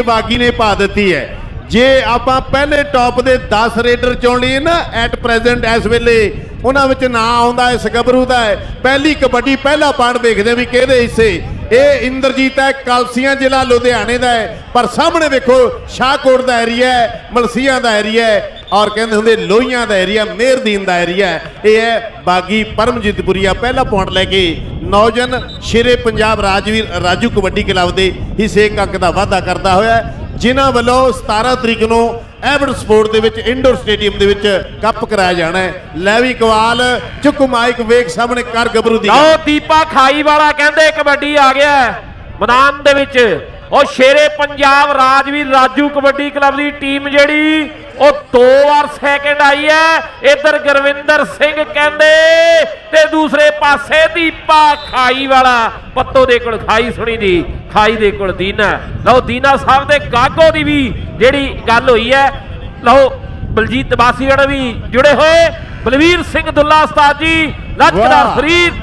बागी ने पा दी है। जे आप पहले टॉप के 10 रेडर चुन लिए ना एट प्रेजेंट इस वेले उन्होंने ना आता इस गबरू का है। पहली कबड्डी पहला पाण देखते भी कि हिस्से ये इंद्रजीत है, कलसियां जिला लुधियाने का है, पर सामने देखो शाहकोट का एरिया है, मलसिया का एरिया है और कहते होंगे लोहियां का एरिया, मेहरदीन का एरिया है। ये है बागी परमजीतपुरिया पहला पॉइंट लैके नौजन शेरे पंजाब राजवीर राजू कबड्डी क्लब के हिस्से एक अंक का वाधा करता हुआ जिन्हों वालों 17 तरीक को एवड स्पोर्ट के इंडोर स्टेडियम के कप कराया जाना है। लैवी कवाल चुक माइक वेख सामने कर गबरू दी दीपा खाई वाला कहते कबड्डी आ गया मैदान दे विच और शेरे पंजाब राजवीर राजू कबड्डी क्लब की टीम जिहड़ी वो 2 बार सैकेंड आई है। इधर गुरविंदर सिंह कहते ते दूसरे पासे दीपा खाई वाला पत्तो दे कोल खाई सुनी दी खाई दे कोल दीना। लो दीना साहब दे गागो दी भी जिहड़ी गल होई है। लो बलजीत बासीगढ़ भी जुड़े हुए बलवीर सिंह दुल्ला उस्ताद जी लचकदार फरीद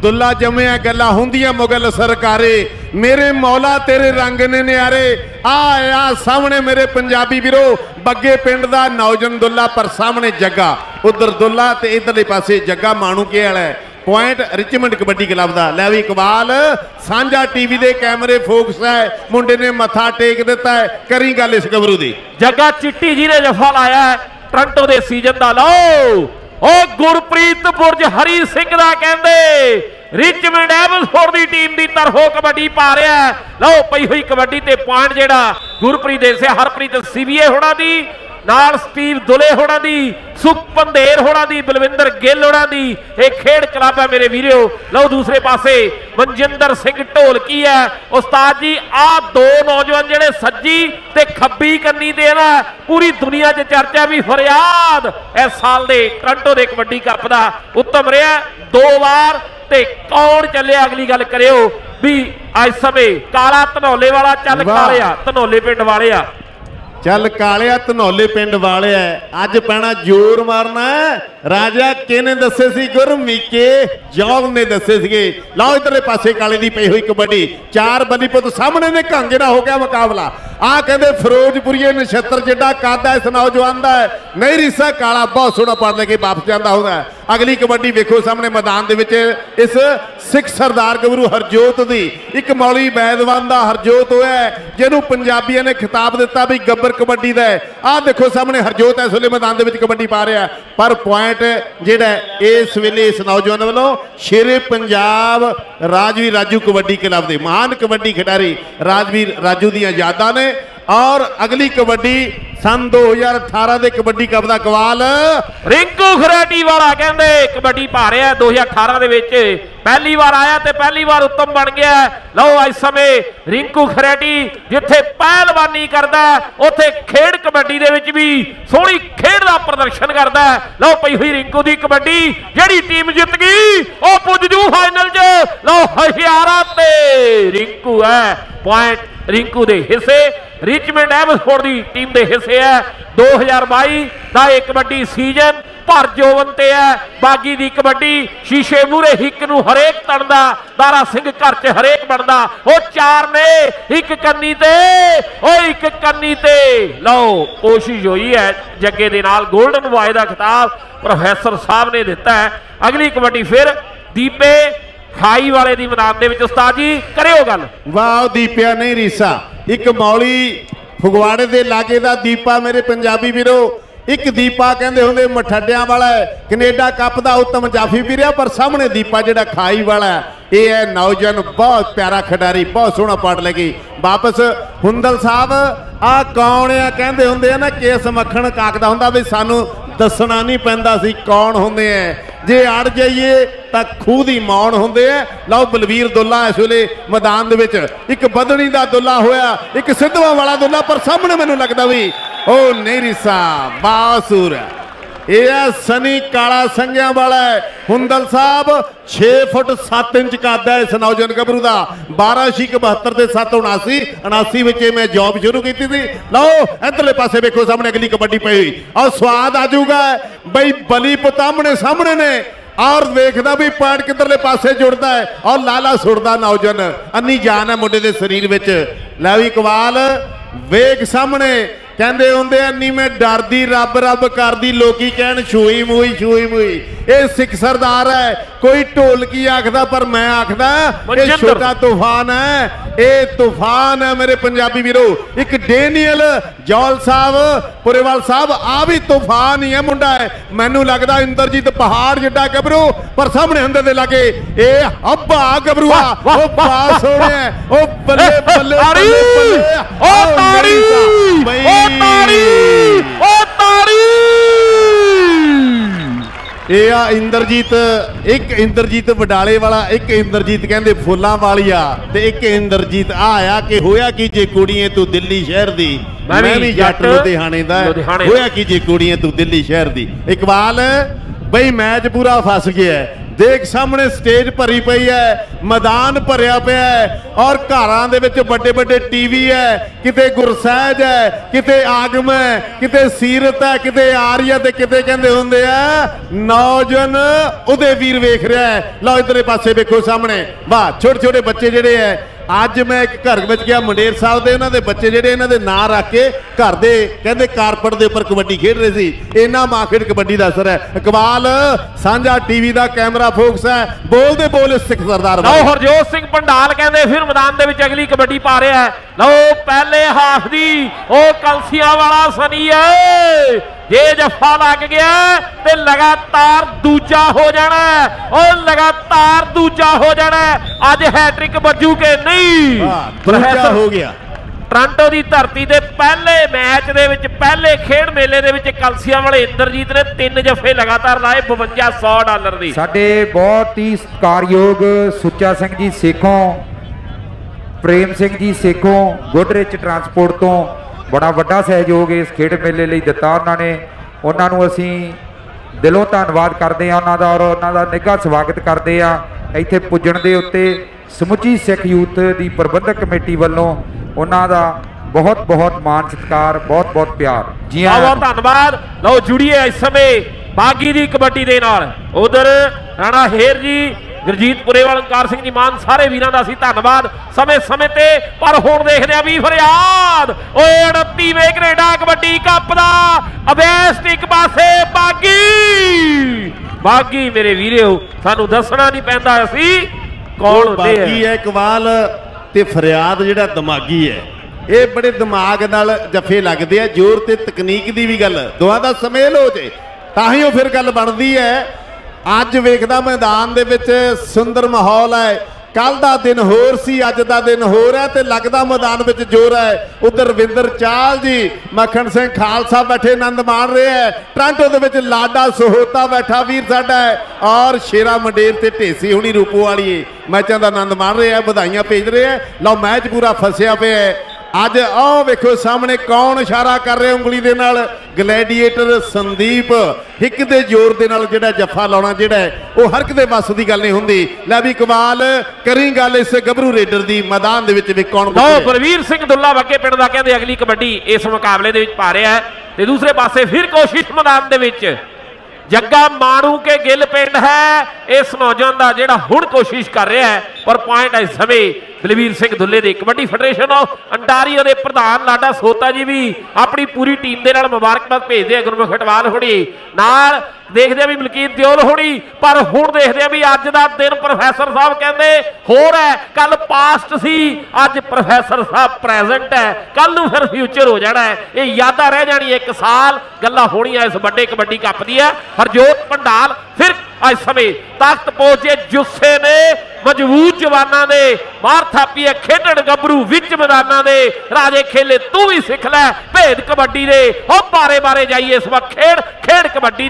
दुल्ला जमया गल्ला हुंदियां मुगल सरकारे मेरे मौला तेरे रंग ने न्यारे आ सामने मेरे पंजाबी वीरो बग्गे पिंड दा नौजन दुल्ला पर सामने जग्गा उधर दुल्ला ते इधरले पासे जग्गा माणू के वाला है। पॉइंट रिचमंड कबड्डी क्लब का लैवी इकबाल सांझा टीवी दे कैमरे फोकस है मुंडे ने मथा टेक दिता है करी गल इस गबरू दी जग्गा चिट्टी जी ने जफा लाया है टोरंटो दे सीजन का। लो ओ गुरप्रीत बुरज हरी सिंह का कहते रिचमंड एवलफोर्ड की टीम की तरफों कबड्डी पा रहा है। लो पई हुई कबड्डी ते पॉइंट जेड़ा गुरप्रीत देसे हरप्रीत सीबीए होना दी नाल स्टीव दुले होना दी सुख पंधेर होना दी बलविंदर गिल होना दी एक खेड क्लब है मेरे वीरो। लो दूसरे पासे मनजिंदर सिंह ढोलकी है उस्ताद जी। आ 2 नौजवान जेडे सज्जी ते खब्बी कन्नी दे ना पूरी दुनिया च चर्चा भी फरियाद इस साल दे टोरंटो दे कबड्डी कप दा उत्तम रहा 2 बार ते कौन चले अगली गल करियो भी आज समय काला धनौले वाला चल कालिया धनौले पिंड वाले आ चल कालिया धनौले पिंड वाले है अज पैना जोर मारना राजा किने दसे सी गुरमीके जॉग ने दसे थे। लो इधरले पासे काले दी पई हुई कबड्डी 4 बली पुत सामने ने कांगे हो गया मुकाबला। आ कहते फिरोजपुरी नछत्र जिड्डा कादा इस नौजवान का है नहीं रिसा काला बहुत सोहना पढ़ लेके वापस जाता होगा। अगली कबड्डी वेखो सामने मैदान के इस सिख सरदार गबरू हरजोत की एक मौली बैदवान का हरजोत होया जिन्हों पंजाबियों ने खिताब दिता भी गब्बर कबड्डी का है। आ देखो सामने हरजोत इस वे मैदान के कबड्डी पा रहा पर पॉइंट जिहड़ा इस वेले इस नौजवान वालों शेरे पंजाब राजवीर राजू कबड्डी क्लब के महान कबड्डी खिडारी राजवीर राजू दी यादां ने। और अगली कबड्डी सन 2018 के कबड्डी कप का कवाल रिंकू खरेटी वाला कहते कबड्डी पा रहा 2018 दे विच पहली बार आया तो पहली बार उत्तम बन गया। लो इस समय रिंकू खरेटी जिथे पहलवानी करता उथे खेड कबड्डी दे विच भी सोहनी खेड का प्रदर्शन करता है। लो पई हुई रिंकू की कबड्डी जिहड़ी टीम जित गई वह पुज जू फाइनल च। लो हशियारा ते रिंकू है पॉइंट रिंकू दे हिस्से रिचमंड एवलफोर्ड की टीम के हिस्से है। 2022 का एक कबड्डी सीजन भर जोवन ते है। बागी की कबड्डी शीशे मूहरे हिक नूं हरेक तड़दा दारा सिंह घर च हरेक बनदा वो 4 ने एक कन्नी ते ओ एक कन्नी ते। लो कोशिश हुई है जग्गे दे नाल गोल्डन बॉय का खिताब प्रोफैसर साहब ने दिता है। अगली कबड्डी फिर दीपे खाई वाले दी मैदान दे विच उस्ताद जी करियो गल। वाह दीपिया नहीं रीसा एक मौली फगवाड़े दे लागे दा दीपा मेरे पंजाबी वीरो एक दीपा कहते होंगे मठड्डिया वाला है कनेडा कप का उत्तम जाफी भी रहा पर सामने दीपा जिहड़ा खाई वाला है ये है नौजवान बहुत प्यारा खिडारी बहुत सोहना पाट लगी वापस हुंदल साहब आ कौन है कहते होंगे ना केस मक्खण काकदा होंदा भी सानू दसना नहीं पैंदा सी कौन होंगे हैं जे अड़ जाइए तो खूह की मौन होंगे है। लो बलवीर दुल्ला इस वे मैदान एक बदनी का दुल्ला होया एक सिद्धवा वाला दुल्ला पर सामने मैनू लगता भी ओ नहीं रिसा बासूर यह सनी काला संघिया वाला है। हुंदल साहब 6 फुट 7 इंच कद है इस नौजवान गबरू का 1272 से 779 में मैं जॉब शुरू की थी। लो इधरले पासे देखो सामने अगली कबड्डी पई हुई और स्वाद आजूगा भाई बली पुतामने सामने ने और देखदा भी पैंट किधरले पासे जुड़दा है और लाला सुटदा नौजवान अन्नी जान है मुंडे दे शरीर विच। लै भी इकबाल वेख सामने कहते होंगे अन्नी मैं डरदी रब रब करदी लोकी कहन छूई मुई ये सिख सरदार है कोई ढोलकी आखदा पर मैं आखदा ये छोटा तूफान है ये तूफान है मेरे पंजाबी वीरो। एक डेनियल जौल साहब पुरेवाल साहब आ भी तूफान ही है मुंडा है मैनू लगदा इंद्रजीत पहाड़ जिड्डा गबरू पर सामने अंदर दे लागे ए अब्बा गबरूआ ओ पास होने ओ बल्ले बल्ले बल्ले बल्ले ओ ताड़ी ओ ताड़ी ओ ताड़ी ਇਹ ਆ ਇੰਦਰਜੀਤ ਇੱਕ ਇੰਦਰਜੀਤ ਵਡਾਲੇ ਵਾਲਾ ਇੱਕ ਇੰਦਰਜੀਤ ਕਹਿੰਦੇ ਫੁੱਲਾਂ ਵਾਲੀਆ ਤੇ ਇੱਕ ਇੰਦਰਜੀਤ ਆ ਆਇਆ ਕਿ ਹੋਇਆ ਕੀ ਜੇ ਕੁੜੀਏ ਤੂੰ ਦਿੱਲੀ ਸ਼ਹਿਰ ਦੀ ਮੈਂ ਵੀ ਜੱਟ ਲੁਧਿਆਣੇ ਦਾ ਹੋਇਆ ਕੀ ਜੇ ਕੁੜੀਏ ਤੂੰ ਦਿੱਲੀ ਸ਼ਹਿਰ ਦੀ। ਇਕਬਾਲ ਬਈ ਮੈਚ ਪੂਰਾ ਫਸ ਗਿਆ देख सामने स्टेज भरी पई है मैदान भरिया पिया है और घरां दे विच बड़े बड़े टीवी है किते गुरसैज है किते आगम है किते सीरत है किते आर्य ते किते कहंदे हुंदे आ नौजवान उदे वीर वेख रहा है। लो इधर पासे वेखो सामने वाह छोटे छोटे बच्चे जिहड़े है ਅੱਜ मैं एक घर में गया मंडेर साहब के उन्होंने बच्चे ਜਿਹੜੇ ਇਹਨਾਂ ਦੇ ਨਾਂ ਰੱਖ ਕੇ घर ਦੇ ਕਹਿੰਦੇ ਕਾਰਪਟ ਦੇ ਉੱਪਰ ਕਬੱਡੀ ਖੇਡ ਰਹੇ ਸੀ ਇਹਨਾਂ ਮਾਖੇੜ ਕਬੱਡੀ ਦਾ ਅਸਰ ਹੈ। ਇਕਬਾਲ ਸਾਂਝਾ ਟੀਵੀ ਦਾ ਕੈਮਰਾ ਫੋਕਸ ਹੈ ਬੋਲਦੇ ਬੋਲ ਸਿੱਖ ਸਰਦਾਰ ਲਓ ਹਰਜੋਤ ਸਿੰਘ ਪੰਡਾਲ ਕਹਿੰਦੇ ਫਿਰ ਮੈਦਾਨ ਦੇ ਵਿੱਚ ਅਗਲੀ ਕਬੱਡੀ ਪਾ ਰਿਹਾ ਹੈ। ਲਓ ਪਹਿਲੇ ਹਾਫ ਦੀ ਉਹ ਕਲਸੀਆਂ ਵਾਲਾ ਸਨੀ ਹੈ ਜੇ ਜੱਫਾ ਲੱਗ ਗਿਆ ਤੇ ਲਗਾਤਾਰ ਦੂਜਾ ਹੋ ਜਾਣਾ ਉਹ ਲਗਾਤਾਰ ਦੂਜਾ ਹੋ ਜਾਣਾ ਅੱਜ ਹੈਟ੍ਰਿਕ ਵੱਜੂ ਕਿ ਨਹੀਂ ਦੂਜਾ ਹੋ ਗਿਆ। ਟੋਰਾਂਟੋ ਦੀ ਧਰਤੀ ਤੇ ਪਹਿਲੇ ਮੈਚ ਦੇ ਵਿੱਚ ਪਹਿਲੇ ਖੇਡ ਮੇਲੇ ਦੇ ਵਿੱਚ ਕਲਸੀਆਂ ਵਾਲੇ ਇੰਦਰਜੀਤ ਨੇ 3 ਜੱਫੇ ਲਗਾਤਾਰ ਲਾਏ $5200 ਦੀ। ਸਾਡੇ ਬਹੁਤ ਹੀ ਸਤਿਕਾਰਯੋਗ ਸੁੱਚਾ ਸਿੰਘ ਜੀ ਸੇਖੋਂ ਪ੍ਰੇਮ ਸਿੰਘ ਜੀ ਸੇਖੋਂ ਗੁੱਡਰਿਚ ਟਰਾਂਸਪੋਰਟ ਤੋਂ बड़ा वड्डा सहयोग इस खेड मेले लिए दिता उन्होंने उन्होंने असी दिलों धन्यवाद करते हैं उन्होंने और उन्होंने निघा स्वागत करते हैं इत्थे पुजण दे उत्ते समुची सिख यूथ की प्रबंधक कमेटी वालों उन्होंने बहुत बहुत मान सत्कार बहुत बहुत प्यार जी हाँ बहुत धन्यवाद। लो जुड़िए इस समय बागी की कबड्डी के नाल उधर राणा हेर जी गुरजीत पुरेवाल कार सिंह जी मान सारे वीरों का धन्यवाद समय समय ते पर हुण देखदे आ भी फरियाद 29वें कनेडा कबड्डी कप दा अबेस्ट एक पासे बागी मेरे वीरो सानू दसना नहीं पैंदा असी कौन बागी है। इकबाल ते फरियाद जिहड़ा दिमागी है ये बड़े दिमाग नाल जफे लगदे आ जोर ते तकनीक दी भी गल दोवां दा समेल हो जे तां ही फिर गल बनदी है। ਅੱਜ ਵੇਖਦਾ मैदान ਦੇ ਵਿੱਚ सुंदर माहौल है कल का दिन होर सी अज का दिन होर है तो लगता मैदान में जोर है। उधर रविंदर चाल जी मक्खन सिंह खालसा बैठे आनंद मान रहे हैं टोरांटो के लाडा सहोता बैठा वीर साडा है और शेरा मंडेर ते ढेसी हुणी रूपो वाली मैचों का आनंद मान रहे हैं बधाइयां भेज रहे हैं। लो मैच पूरा फसिया पे है अज आओ वेखो सामने कौन इशारा कर रहे उंगली दे नाल ग्लैडीएटर संदीप हिक दे जोर दे नाल जिहड़ा जफ्फा लाउणा जिहड़ा है वो हर किते बस दी गल नहीं हुंदी। लै भी कमाल करी गल इस गबरू रेडर दी मैदान दे विच वे कौन बलवीर सिंह दुल्ला वगे पिंड दा कहंदे अगली कबड्डी इस मुकाबले दे विच पा रहा है ते दूसरे पासे फिर कोशिश मैदान दे विच जग्गा माणू के गिल पिंड है इस नौजवान का जिहड़ा हुण कोशिश कर रहा है पर पॉइंट इस समय बलवीर सिंह दुल्ले दे कबड्डी फेडरेशन ऑफ अंटारियो के प्रधान लाडा सोता जी भी अपनी पूरी टीम के नाल मुबारकबाद भेजते हैं गुरमुख खटवाल होनी नाल देखते भी मलकीत दियोल होनी पर हुण देखते भी अज का दिन प्रोफैसर साहब कहते होर है कल पास्ट सी अज प्रोफैसर साहब प्रेजेंट है कल नूं फिर फ्यूचर हो जाना है ये यादां रह जानी एक साल गल्लां होणियां इस वड्डे कबड्डी कप दी है। हरजोत पंडाल फिर अज समय तख्त पहुंचे जुस्से ने मजबूत जवाना ने मार थापी है खेडण गबरू विच मैदाना दे राजे खेले तू भी सिख लै भेद कबड्डी दे हो बारे बारे जाइए इस वक्त खेड कबड्डी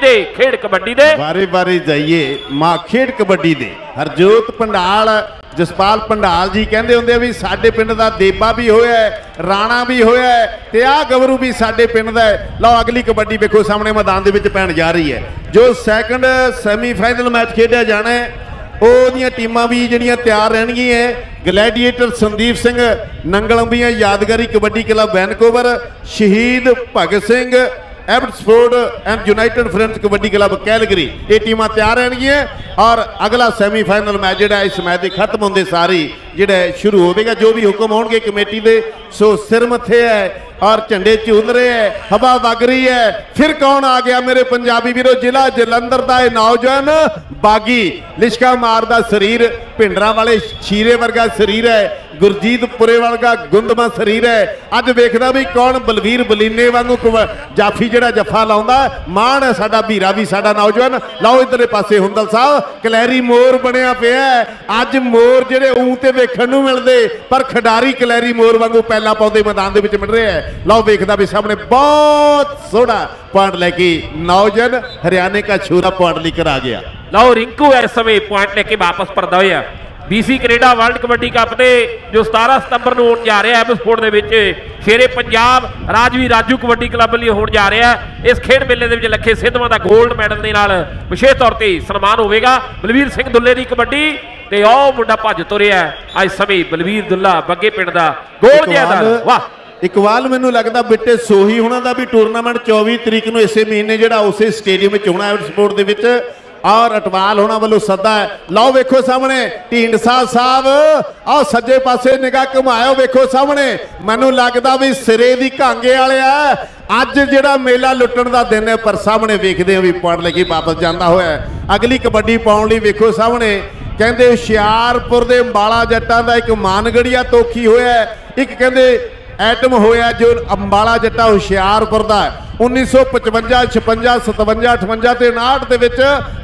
दे बारे बारे जाइए मां खेड कबड्डी दे। हरजोत पंडाल जसपाल पंडाल जी कहते होंगे भी साडे पिंड दा देबा भी होया है राणा भी होया है ते आ गबरू भी साडे पिंड दा है। लो अगली कबड्डी वेखो सामने मैदान दे विच पैण जा रही है जो सैकंड सैमीफाइनल मैच खेडिया जाना है ओहदियां टीमां भी जिहड़ियां तैयार रहणगीਆਂ ग्लैडीएटर संदीप सिंह नंगलंबियां यादगारी कबड्डी क्लब वैनकूवर शहीद Bhagat Singh Abbotsford and United Friends kabaddi club Calgary, ये टीमां तैयार रहणगियां और अगला सैमीफाइनल मैच जिहड़ा इस मैच दे खत्म होंदे सारी जिहड़ा शुरू होवेगा। जो भी हुक्म होणगे कमेटी दे सो सिर मथे है और झंडे झूल रहे हैं, हवा वग रही है। फिर कौन आ गया मेरे पंजाबी वीरों, जिला जलंधर का यह नौजवान बागी, लिशका मारदा शरीर, भिंडरा वाले शीरे वर्गा शरीर है, गुरजीत पुरे वर्गा गुंदमा शरीर है। अज वेखदा भी कौन बलवीर बलीने वांगू जाफी जिहड़ा जफा लाउंदा, मान है साडा भीरा भी साडा नौजवान। लाओ इधरले पासे हुंदल साहब कलैरी मोर बनिया पिया है। अज मोर जिहड़े ऊं ते वेखण नूं मिलदे पर खिडारी कलैरी मोर वांगू पहला पौधे मैदान दे विच मिल रहे हैं। लो वेखदा भी सामने बहुत सोहना पॉइंट लेके नौजवान हरियाणा का छोरा पॉइंट लेकर आ गया। लो रिंकू इस समय पॉइंट लेके वापस परदा होया। BC Canada world kabaddi cup ਦੇ जो 17 ਸਤੰਬਰ ਨੂੰ ਹੋਣ ਜਾ ਰਿਹਾ ਐਬਸਫੋਰਡ ਦੇ ਵਿੱਚ ਸ਼ੇਰੇ ਪੰਜਾਬ ਰਾਜਵੀ ਰਾਜੂ ਕਬੱਡੀ ਕਲੱਬ ਲਈ ਹੋਣ ਜਾ ਰਿਹਾ। ਇਸ ਖੇਡ ਮੇਲੇ ਦੇ ਵਿੱਚ ਲੱਖੇ ਸਿੱਧਵਾਂ ਦਾ 골ਡ ਮੈਡਲ ਦੇ ਨਾਲ ਵਿਸ਼ੇਸ਼ ਤੌਰ ਤੇ ਸਨਮਾਨ ਹੋਵੇਗਾ। ਬਲਵੀਰ ਸਿੰਘ ਦੁੱਲੇ ਦੀ ਕਬੱਡੀ ਤੇ ਉਹ ਮੁੰਡਾ ਭੱਜ ਤੁਰਿਆ ਅੱਜ ਸਮੇਂ ਬਲਵੀਰ ਦੁੱਲਾ ਬੱਗੇ ਪਿੰਡ ਦਾ ਗੋਲ ਜਿਆਦਾ। ਵਾਹ इकबाल मैनू लगता बिट्टे सोही होना का भी टूरनामेंट 24 तरीक ਨੂੰ इसे महीने जो उस स्टेडियम में होना एबटसफोर्ड दे विच और अटवाल होना वालों सदा है। लो वेखो सामने ढींडसा साहब आओ सज्जे पासे निगाह घुमाओ, वेखो सामने मैनू लगता भी सिरे दी कांगे वाले आ अज जिहड़ा मेला लुट्टण दा दिन है। पर सामने वेखदे हो भी पॉइंट लेके वापस जाता होया अगली कबड्डी पाउण लई। वेखो सामने कहंदे हुशियारपुर दे अंबाला जट्टां दा एक मानगड़िया तोखी होया, एक कहंदे एटम होया जो अंबाला जट्टा हुशियारपुर का 1955 56 57 58 ते 59 ਦੇ ਵਿੱਚ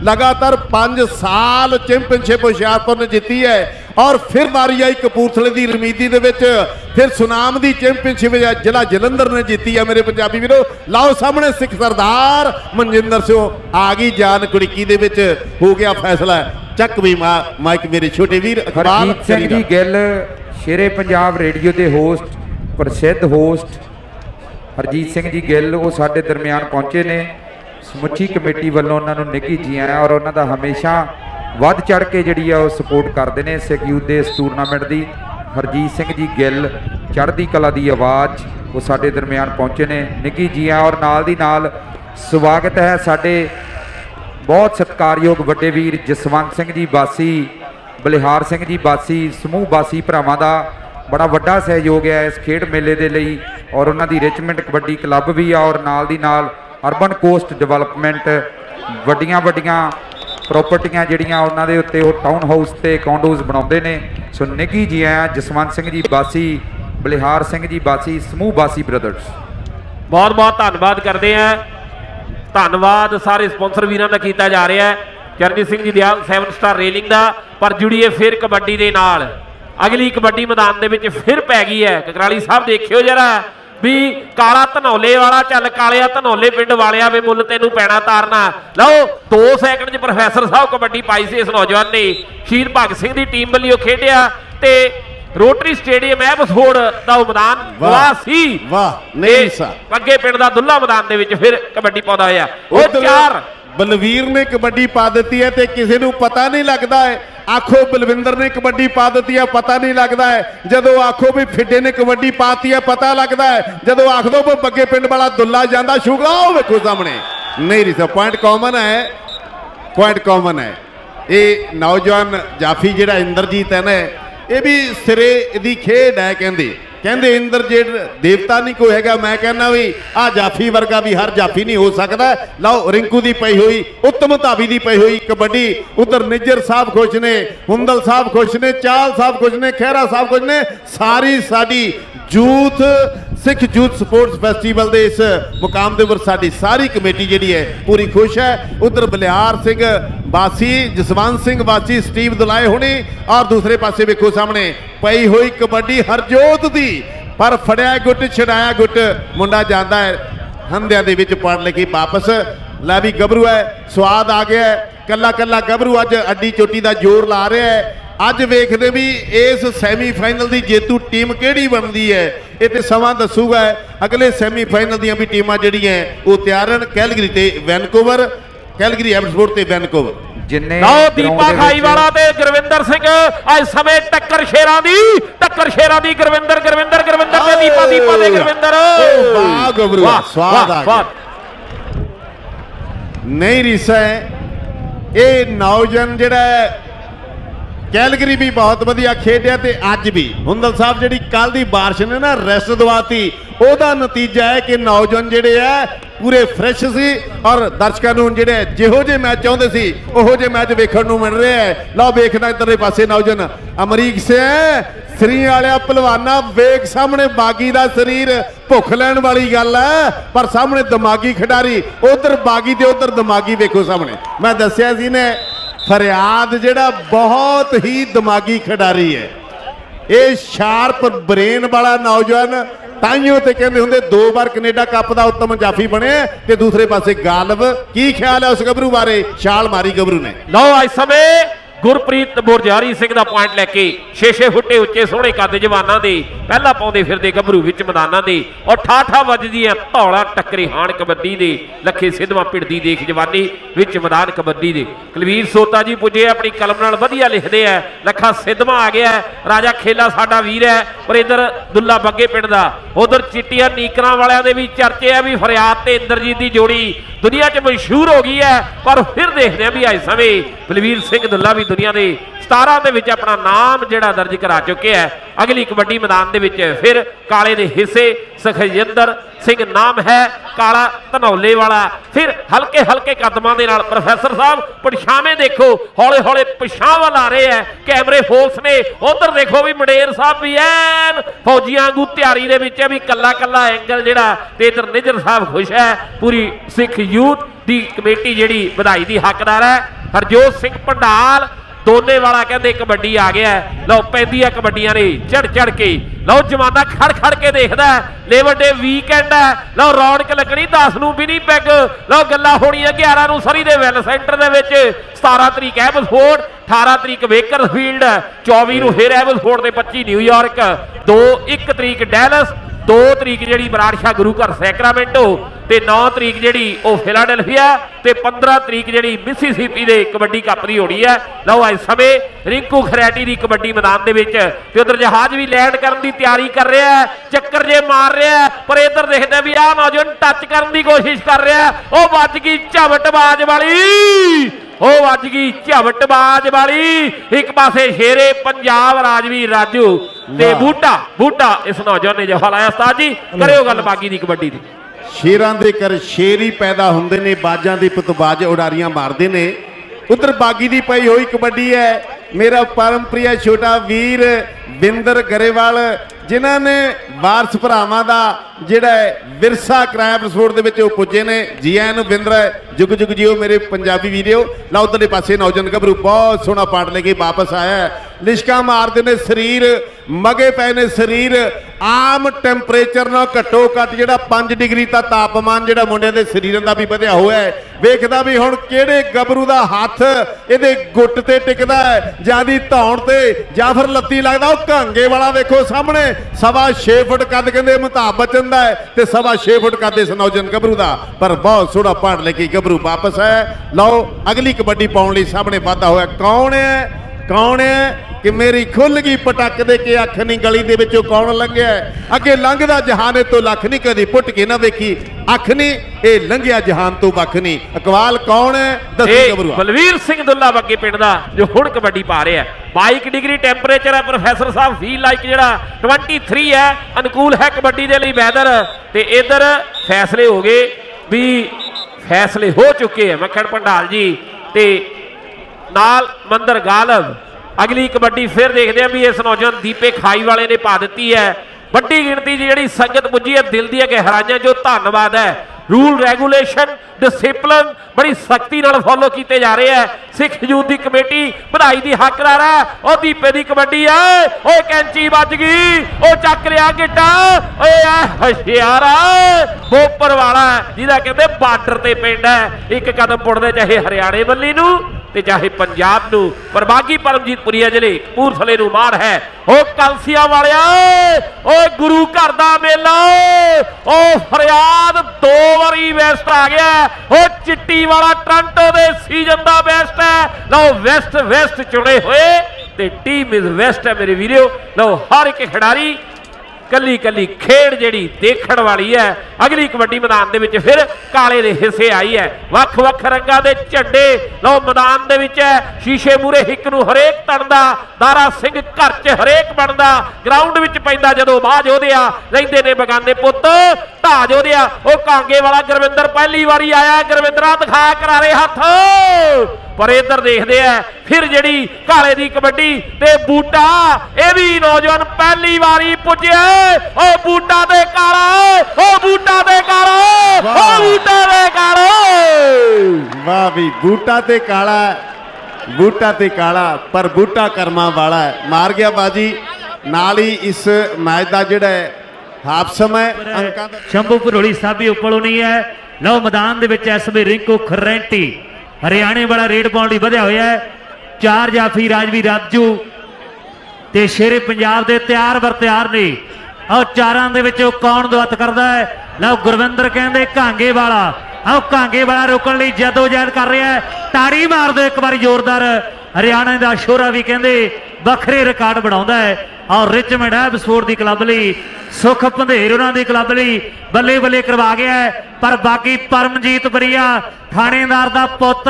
लगातार 5 साल चैंपीयनशिप हुशियारपुर ने जीती है। और फिर वारी आई कपूरथले की रमीदी दे विच, फिर सुनाम की चैंपीयनशिप जिला जलंधर ने जीती है। मेरे पंजाबी वीरों लाओ सामने सिख सरदार मनजिंदर सिंह आ गई जान कुड़िकी दे विच हो गया फैसला। चक भी माइक मेरे छोटे वीर हरजीत सिंह जी गिल शेरे पंजाब रेडियो के होस्ट प्रसिद्ध होस्ट हरजीत सिंह जी गिल वो साडे दरमियान पहुंचे ने। समुची कमेटी वालों उन्होंने निघी जी आया और उन्होंने हमेशा वध चढ़ के जी सपोर्ट करते हैं सिख यूथ के इस टूरनामेंट की। हरजीत सिंह जी गिल चढ़ती कला की आवाज़ वो साडे दरमियान पहुंचे ने, निघी जी आया और नाल दी नाल स्वागत है साडे बहुत सत्कारयोग वड्डे वीर जसवंत सिंह जी बासी, बलिहार सिंह जी बासी, समूह बासी भरावां दा बड़ा वड्डा सहयोग है इस खेड मेले के लिए। और उन्होंने रिचमेंट कबड्डी क्लब भी आ और नाल दी नाल अर्बन कोस्ट डिवेलपमेंट वड्डियां वड्डियां प्रॉपर्टियां जिहड़ियां उन्हां दे उत्ते टाउन हाउस ते कॉन्डोज बनाउंदे ने। सो निघी जी आया जसवंत सिंह जी बासी, बलिहार सिंह जी बासी, समूह बासी ब्रदर्स बहुत बहुत धन्यवाद करते हैं। धन्यवाद सारे स्पॉन्सर वीरां दा कीता जा रहा है। चरणजीत सिंह जी दियाल 7 स्टार रेलिंग का। पर जुड़िए फिर कबड्डी दे नाल अगली कबड्डी मैदान दे विच फिर पै गई है। ककराली साहब देखियो जरा भी काला धनौले वाला चल कालिया धनौले पिंड वालिया वे मुल तेनू पैना तारना। लो 2 सैकंड च प्रोफैसर साहब कबड्डी पाई सी इस नौजवान ने। शहीद भगत सिंह की टीम वल्लों खेडिया ते रोटरी स्टेडियम एबटसफोर्ड दा मैदान वाह सी वाह नहीं सा अगे पिंड दा दुल्ला मैदान दे विच फिर कबड्डी पाउंदा होया। ओ 4 बलवीर ने कबड्डी पा दी है तो किसी को पता नहीं लगता है। आखो बलविंदर ने कबड्डी पा दी है पता नहीं लगता है। जदों आखो भी फिडे ने कबड्डी पाती है पता लगता है। जदों आख दो बग्गे पिंड वाला दुल्ला जाता शुगला वेखो सामने नहीं रही। पॉइंट कॉमन है, पॉइंट कॉमन है। ये नौजवान जाफी जिहड़ा इंद्रजीत है ना ये भी सिरे दी खेड है। कहते इंद्रजीत देवता नहीं कोई है। मैं कहना भी आ जाफी वर्गा भी हर जाफी नहीं हो सकता। लाओ रिंकू की पई हुई उत्तम धावी की पई हुई कबड्डी। उधर निज्जर साहब खुश ने, हुंदल साहब खुश ने, चाल साहब खुश ने, खैरा साहब खुश ने। सारी साडी youth Sikh youth sports festival के इस मुकाम के उपर साडी सारी कमेटी जी है पूरी खुश है। उधर बलिहार सिंह बासी, जसवंत सिंह बासी, स्टीव दुलाए होनी और दूसरे पासे वेखो सामने पई हुई कबड्डी हरजोत दी। पर फड़िया गुट छड़ाया गुट मुंडा जाता है हंदिया दे विच पड़ लगी वापस। लै भी गभरू है स्वाद आ गया है। कला कला गभरू अज अड्डी चोटी का जोर ला रहा है। अज वेखदे भी इस सैमीफाइनल की जेतू टीम किहड़ी बनती है ये तो समा दसूगा। अगले सैमीफाइनल दी भी टीमां जिहड़ियां वो तैयार हैं। कैलगरी ते वैनकूवर, कैलगरी एबटसफोर्ड ते वैनकूवर। दीपा खाईवाला ते गुरविंदर सिंह आज समय टक्कर शेरां दी गुरविंदर ते दीपा दे गुरविंदर। वाह गभरू स्वाद आ गया। नहीं रीसा है। ये नौजवान जिहड़ा कैलगरी भी बहुत वधिया खेडिया ते अज भी हुंदल साहब जिहड़ी कल दी बारिश ने ना रेस्ट दवाती, ओहदा नतीजा है कि नौजवान जिहड़े है पूरे फ्रैश सी और दर्शकों नूं जिहड़े जिहो जे मैच चाहुंदे सी ओहो जे मैच वेखण नूं मिल रहे हैं। लो वेखना इधरले पासे नौजवान अमरीक से सरी वाले पहलवाना वेख सामने बागी दा शरीर भुख लैण वाली गल है, पर सामने दिमागी खिडारी उधर बागी ते उधर दिमागी वेखो सामने। मैं दस्सिया सी ने फरियाद जिहड़ा बहुत ही दिमागी खिडारी है, ये शार्प ब्रेन वाला नौजवान ताइयों ते कहंदे हुंदे 2 बार कनेडा कप दा उत्तम जाफी बने ते दूसरे पासे गालिब। की ख्याल है उस गभरू बारे? छाल मारी गभरू ने। लो इस समय गुरप्रीत बुरजारी सिंह का पॉइंट लैके 6-6 फुटे उच्चे सोहने कद जवानों के पहला पाउंदे फिरदे गभरू विच मैदानां दे और ठा-ठा वजदियां धौला टक्करे हाण कबड्डी दे लखे सिद्धवा भिड़दी देख जवानी विच मैदान कबड्डी दे। कुलवीर सोता जी पुजे अपनी कलम नाल वधिया लिखदे है, लखा सिद्धवा आ गया राजा खेला साडा वीर है। पर इधर दुल्ला बग्गे पिंड दा उधर चिट्टियां नीकरां वालियां दे भी चर्चे है भी फरियाद ते इंद्रजीत दी जोड़ी दुनिया च मशहूर हो गई है। पर फिर देखते हैं भी इस समय बलवीर सिंह दुल्ला भी दुनिया के 17 दे विच अपना नाम जिहड़ा दर्ज करा चुके हैं। अगली कबड्डी मैदान दे विच फिर काले दे हिस्से सुखजिंदर सिंह नाम है काला धनौले वाला। फिर हल्के हल्के कदमां दे नाल प्रोफैसर साहब पछावे देखो हौले हौले पिछां वाल आ रहे हैं कैमरे फोर्स ने। उधर देखो भी मंडेर साहब भी ऐन फौजियां वांगू तैयारी दे विच भी कला कला एंगल जिहड़ा ते इधर निजर साहब खुश है। पूरी सिख यूथ दी कमेटी जिहड़ी बधाई दी हकदार है। हरजोत सिंह भंडाल दोने वाला कहते कबड्डी आ गया है। लो पैंदियां कबड्डियां ने चढ़ चढ़ के लो जमाना खड़ खड़ के देखदा है। लेबर डे वीकेंड है, लो रौनक लगनी 10 नूं विनीपेग, लो गल्लां होणीआं 11 नूं सरी दे वैल सेंटर दे विच, 17 तरीक एबसफोर्ड, 18 तरीक बेकरफील्ड, 24 नूं फिर एबसफोर्ड ते 25 न्यूयॉर्क, 1 तरीक डैलस, 2 तरीक जिहड़ी बराड़शाह गुरु घर सैक्रामेंटो ते 9 तरीक जिहड़ी ओ फिलाडेल्फिया ते 15 तरीक जिहड़ी मिसिसिपी दे कबड्डी कप दी होनी है। लो इस समय रिंकू खरैटी दी कबड्डी मैदान दे विच ते उधर जहाज भी लैंड करन दी तैयारी कर रहा है, चक्कर जे मार रहा है। पर इधर देखदे भी आ नौजवान टच करन दी कोशिश कर रहा है, ओ वज गई झवटबाज वाली, ओ वज गई झवटबाज वाली। एक पासे शेरे पंजाब राजवीर राजू ते बूटा बूटा इस नौजवान ने जफा लाया। उस्ताद जी करियो गल बागी दी कबड्डी दी। शेरां दे कर शेर ही पैदा हुंदे ने, बाजां दी पुतबाज उडारियां मारदे ने। उधर बागी दी पई होई कबड्डी है। मेरा परम प्रिय छोटा वीर बिंदर गरेवाल जिन्हां ने वारस भरावां दा जिहड़ा विरसा कराया एपिसोड दे विच पुजे ने। जी आयां नूं बिंदर, जुग जुग जियो मेरे पंजाबी वीडियो। ला उधरले पासे नौजवान गभरू बहुत सोहना पाट लेके वापस आया है। लिशका मारदे ने शरीर मगे पे ने शरीर। आम टैंपरेचर नाल घट्टो घट जिहड़ा 5 डिग्री दा तापमान जिहड़ा मुंडिਆਂ ਦੇ शरीर दा भी ਵਧਿਆ होया है। वेखदा भी हुण किहड़े गभरू दा हथ इहदे गुੱਟ ते टिकदा है ਜਾਂ ਦੀ ਧੌਣ ਤੇ ਜਾਂ ਫਿਰ ਲੱਤੀ ਲੱਗਦਾ। ਉਹ ਘਾਂਗੇ ਵਾਲਾ ਵੇਖੋ ਸਾਹਮਣੇ 6.25 फुट कद कहते अमिताभ बच्चन का है तो 6.25 फुट कद इस नौजवान गभरू का। पर बहुत सोहना पाड़ लेके गभरू वापस है। लो अगली कबड्डी पाने लई सामने वाधा होया। कौन है कौन है कि मेरी खुल गई पटक दे के अख नहीं गली दे विचों कौन लंघिया। अगे लंघदा जहान तो लख नहीं कदी पुट के ना वेखी अख नहीं, ये लंघिया जहान तो बख नहीं। अकवाल कौन है दसो गभरू? बलवीर सिंह दुल्ला बग्गे पिंड दा जो हुण कबड्डी पा रहा है। 22 डिग्री टैंपरेचर है। प्रोफैसर साहब फील लाइक जिहड़ा 23 है, अनुकूल है कबड्डी दे लई वैदर। ते इधर फैसले हो गए भी फैसले हो चुके हैं। मक्खण भंडाल जी ते नाल मंदर गालिब। अगली कबड्डी फिर देखते हैं भी इस नौजवान दीपे खाई वाले ने पा दी है। बड़ी गिनती जी संगत पुजी है, दिल दी गहराइयां जो धन्नवाद है। रूल रेगूलेशन डिसिपलिन बड़ी सख्ती नाल फॉलो किए जा रहे हैं। सिख यूथ की कमेटी बधाई दी हकदार है। और दीपे की कबड्डी है, ओ कैंची बज गई, ओ चक लिया गिट्टा, हशियारा बोपर वाला जिहदा कहते बार्डर ते पिंड है। एक कदम पुटदे चाहे हरियाणे बल्ली नूं ते चाहे पंजाब नूं, पर बागी परमजीतपुरी जिले कपूरथले नूं मार है। ओ कलसिया वालिया, ओ गुरु घर दा मेला, ओ फरियाद 2 वारी वेस्ट आ गया। ओ चिट्टी वाला टोरंटो दे सीजन दा बेस्ट है। लो वेस्ट वेस्ट चुने हुए ते टीम इज वेस्ट है मेरे वीडियो। लो हर एक खिडारी ਕੱਲੀ ਕੱਲੀ ਖੇਡ ਜਿਹੜੀ ਦੇਖਣ ਵਾਲੀ ਹੈ। ਅਗਲੀ ਕਬੱਡੀ ਮੈਦਾਨ ਦੇ ਵਿੱਚ ਫਿਰ ਕਾਲੇ ਦੇ ਹਿੱਸੇ ਆਈ ਹੈ, ਵੱਖ ਵੱਖ ਰੰਗਾਂ ਦੇ ਝੰਡੇ। ਲਓ ਮੈਦਾਨ ਦੇ ਵਿੱਚ ਹੈ, ਸ਼ੀਸ਼ੇ ਮੂਰੇ ਹਿੱਕ ਨੂੰ ਹਰੇਕ ਤਣਦਾ, ਦਾਰਾ ਸਿੰਘ ਘਰ 'ਚ ਹਰੇਕ ਬਣਦਾ, ਗਰਾਊਂਡ ਵਿੱਚ ਪੈਂਦਾ ਜਦੋਂ ਬਾਝ ਉਹਦੇ ਆ ਰਹਿੰਦੇ ਨੇ ਬਗਾਨੇ ਪੁੱਤ ਢਾਜ ਉਹਦੇ ਆ। ਉਹ ਕਾਂਗੇ ਵਾਲਾ ਗੁਰਵਿੰਦਰ ਪਹਿਲੀ ਵਾਰੀ ਆਇਆ, ਗੁਰਵਿੰਦਰਾ ਦਿਖਾ ਕਰਾਰੇ ਹੱਥ, ਪਰ ਇੱਧਰ ਦੇਖਦੇ ਆ ਫਿਰ ਜਿਹੜੀ ਕਾਲੇ ਦੀ ਕਬੱਡੀ ਤੇ ਬੂਟਾ, ਇਹ ਵੀ ਨੌਜਵਾਨ ਪਹਿਲੀ ਵਾਰੀ ਪੁੱਜਿਆ। ਉਹ ਬੂਟਾ ਦੇ ਕਾਲਾ, ਉਹ ਬੂਟਾ ਦੇ ਕਾਲਾ, ਉਹ ਬੂਟਾ ਦੇ ਕਾਲਾ। ਵਾਹ ਵੀ ਬੂਟਾ ਤੇ ਕਾਲਾ, ਬੂਟਾ ਤੇ ਕਾਲਾ, ਪਰ ਬੂਟਾ ਕਰਮਾਂ ਵਾਲਾ ਹੈ। ਮਾਰ ਗਿਆ ਬਾਜੀ। ਨਾਲ ਹੀ ਇਸ ਮੈਚ ਦਾ ਜਿਹੜਾ ਹਾਫ ਸਮਾਂ ਅੰਕਾਂ ਦਾ ਸ਼ੰਭੂ ਭਰੋਲੀ ਸਾਬੀ ਉੱਪਰੋਂ ਨਹੀਂ ਹੈ। ਲਓ ਮੈਦਾਨ ਦੇ ਵਿੱਚ ਇਸ ਵੇ ਰਿੰਕੂ ਖਰੈਂਟੀ ਹਰਿਆਣੇ ਵਾਲਾ ਰੇਡ ਪਾਉਣ ਲਈ ਵਧਿਆ ਹੋਇਆ ਹੈ। 4 ਜਾਫੀ ਰਾਜਵੀਰ ਰਾਜੂ ਤੇ ਸ਼ੇਰੇ ਪੰਜਾਬ ਦੇ ਤਿਆਰ ਬਰ ਤਿਆਰ ਨੇ। ਆਹ ਚਾਰਾਂ ਦੇ ਵਿੱਚੋਂ ਕੌਣ ਦੁਆਤ ਕਰਦਾ ਹੈ? ਲਓ ਗੁਰਵਿੰਦਰ ਕਹਿੰਦੇ ਕਾਂਗੇ ਵਾਲਾ, ਆਹ ਕਾਂਗੇ ਵਾਲਾ ਰੋਕਣ ਲਈ ਜਦੋਜਹਿਦ ਕਰ ਰਿਹਾ ਹੈ। ਤਾੜੀ ਮਾਰ ਦਿਓ ਇੱਕ ਵਾਰੀ ਜ਼ੋਰਦਾਰ। ਹਰਿਆਣਾ ਦਾ ਸ਼ੋਰਾ ਵੀ ਕਹਿੰਦੇ ਵੱਖਰੇ ਰਿਕਾਰਡ ਬਣਾਉਂਦਾ ਹੈ। ਔਰ ਰਿਚਮੰਡ ਐਬਸਫੋਰਡ ਦੀ ਕਲੱਬ ਲਈ, ਸੁਖ ਪੰਧੇਰ ਉਹਨਾਂ ਦੀ ਕਲੱਬ ਲਈ ਬੱਲੇ ਬੱਲੇ ਕਰਵਾ ਗਿਆ ਹੈ। ਪਰ ਬਾਕੀ ਪਰਮਜੀਤ ਬਰੀਆ ਥਾਣੇਦਾਰ ਦਾ ਪੁੱਤ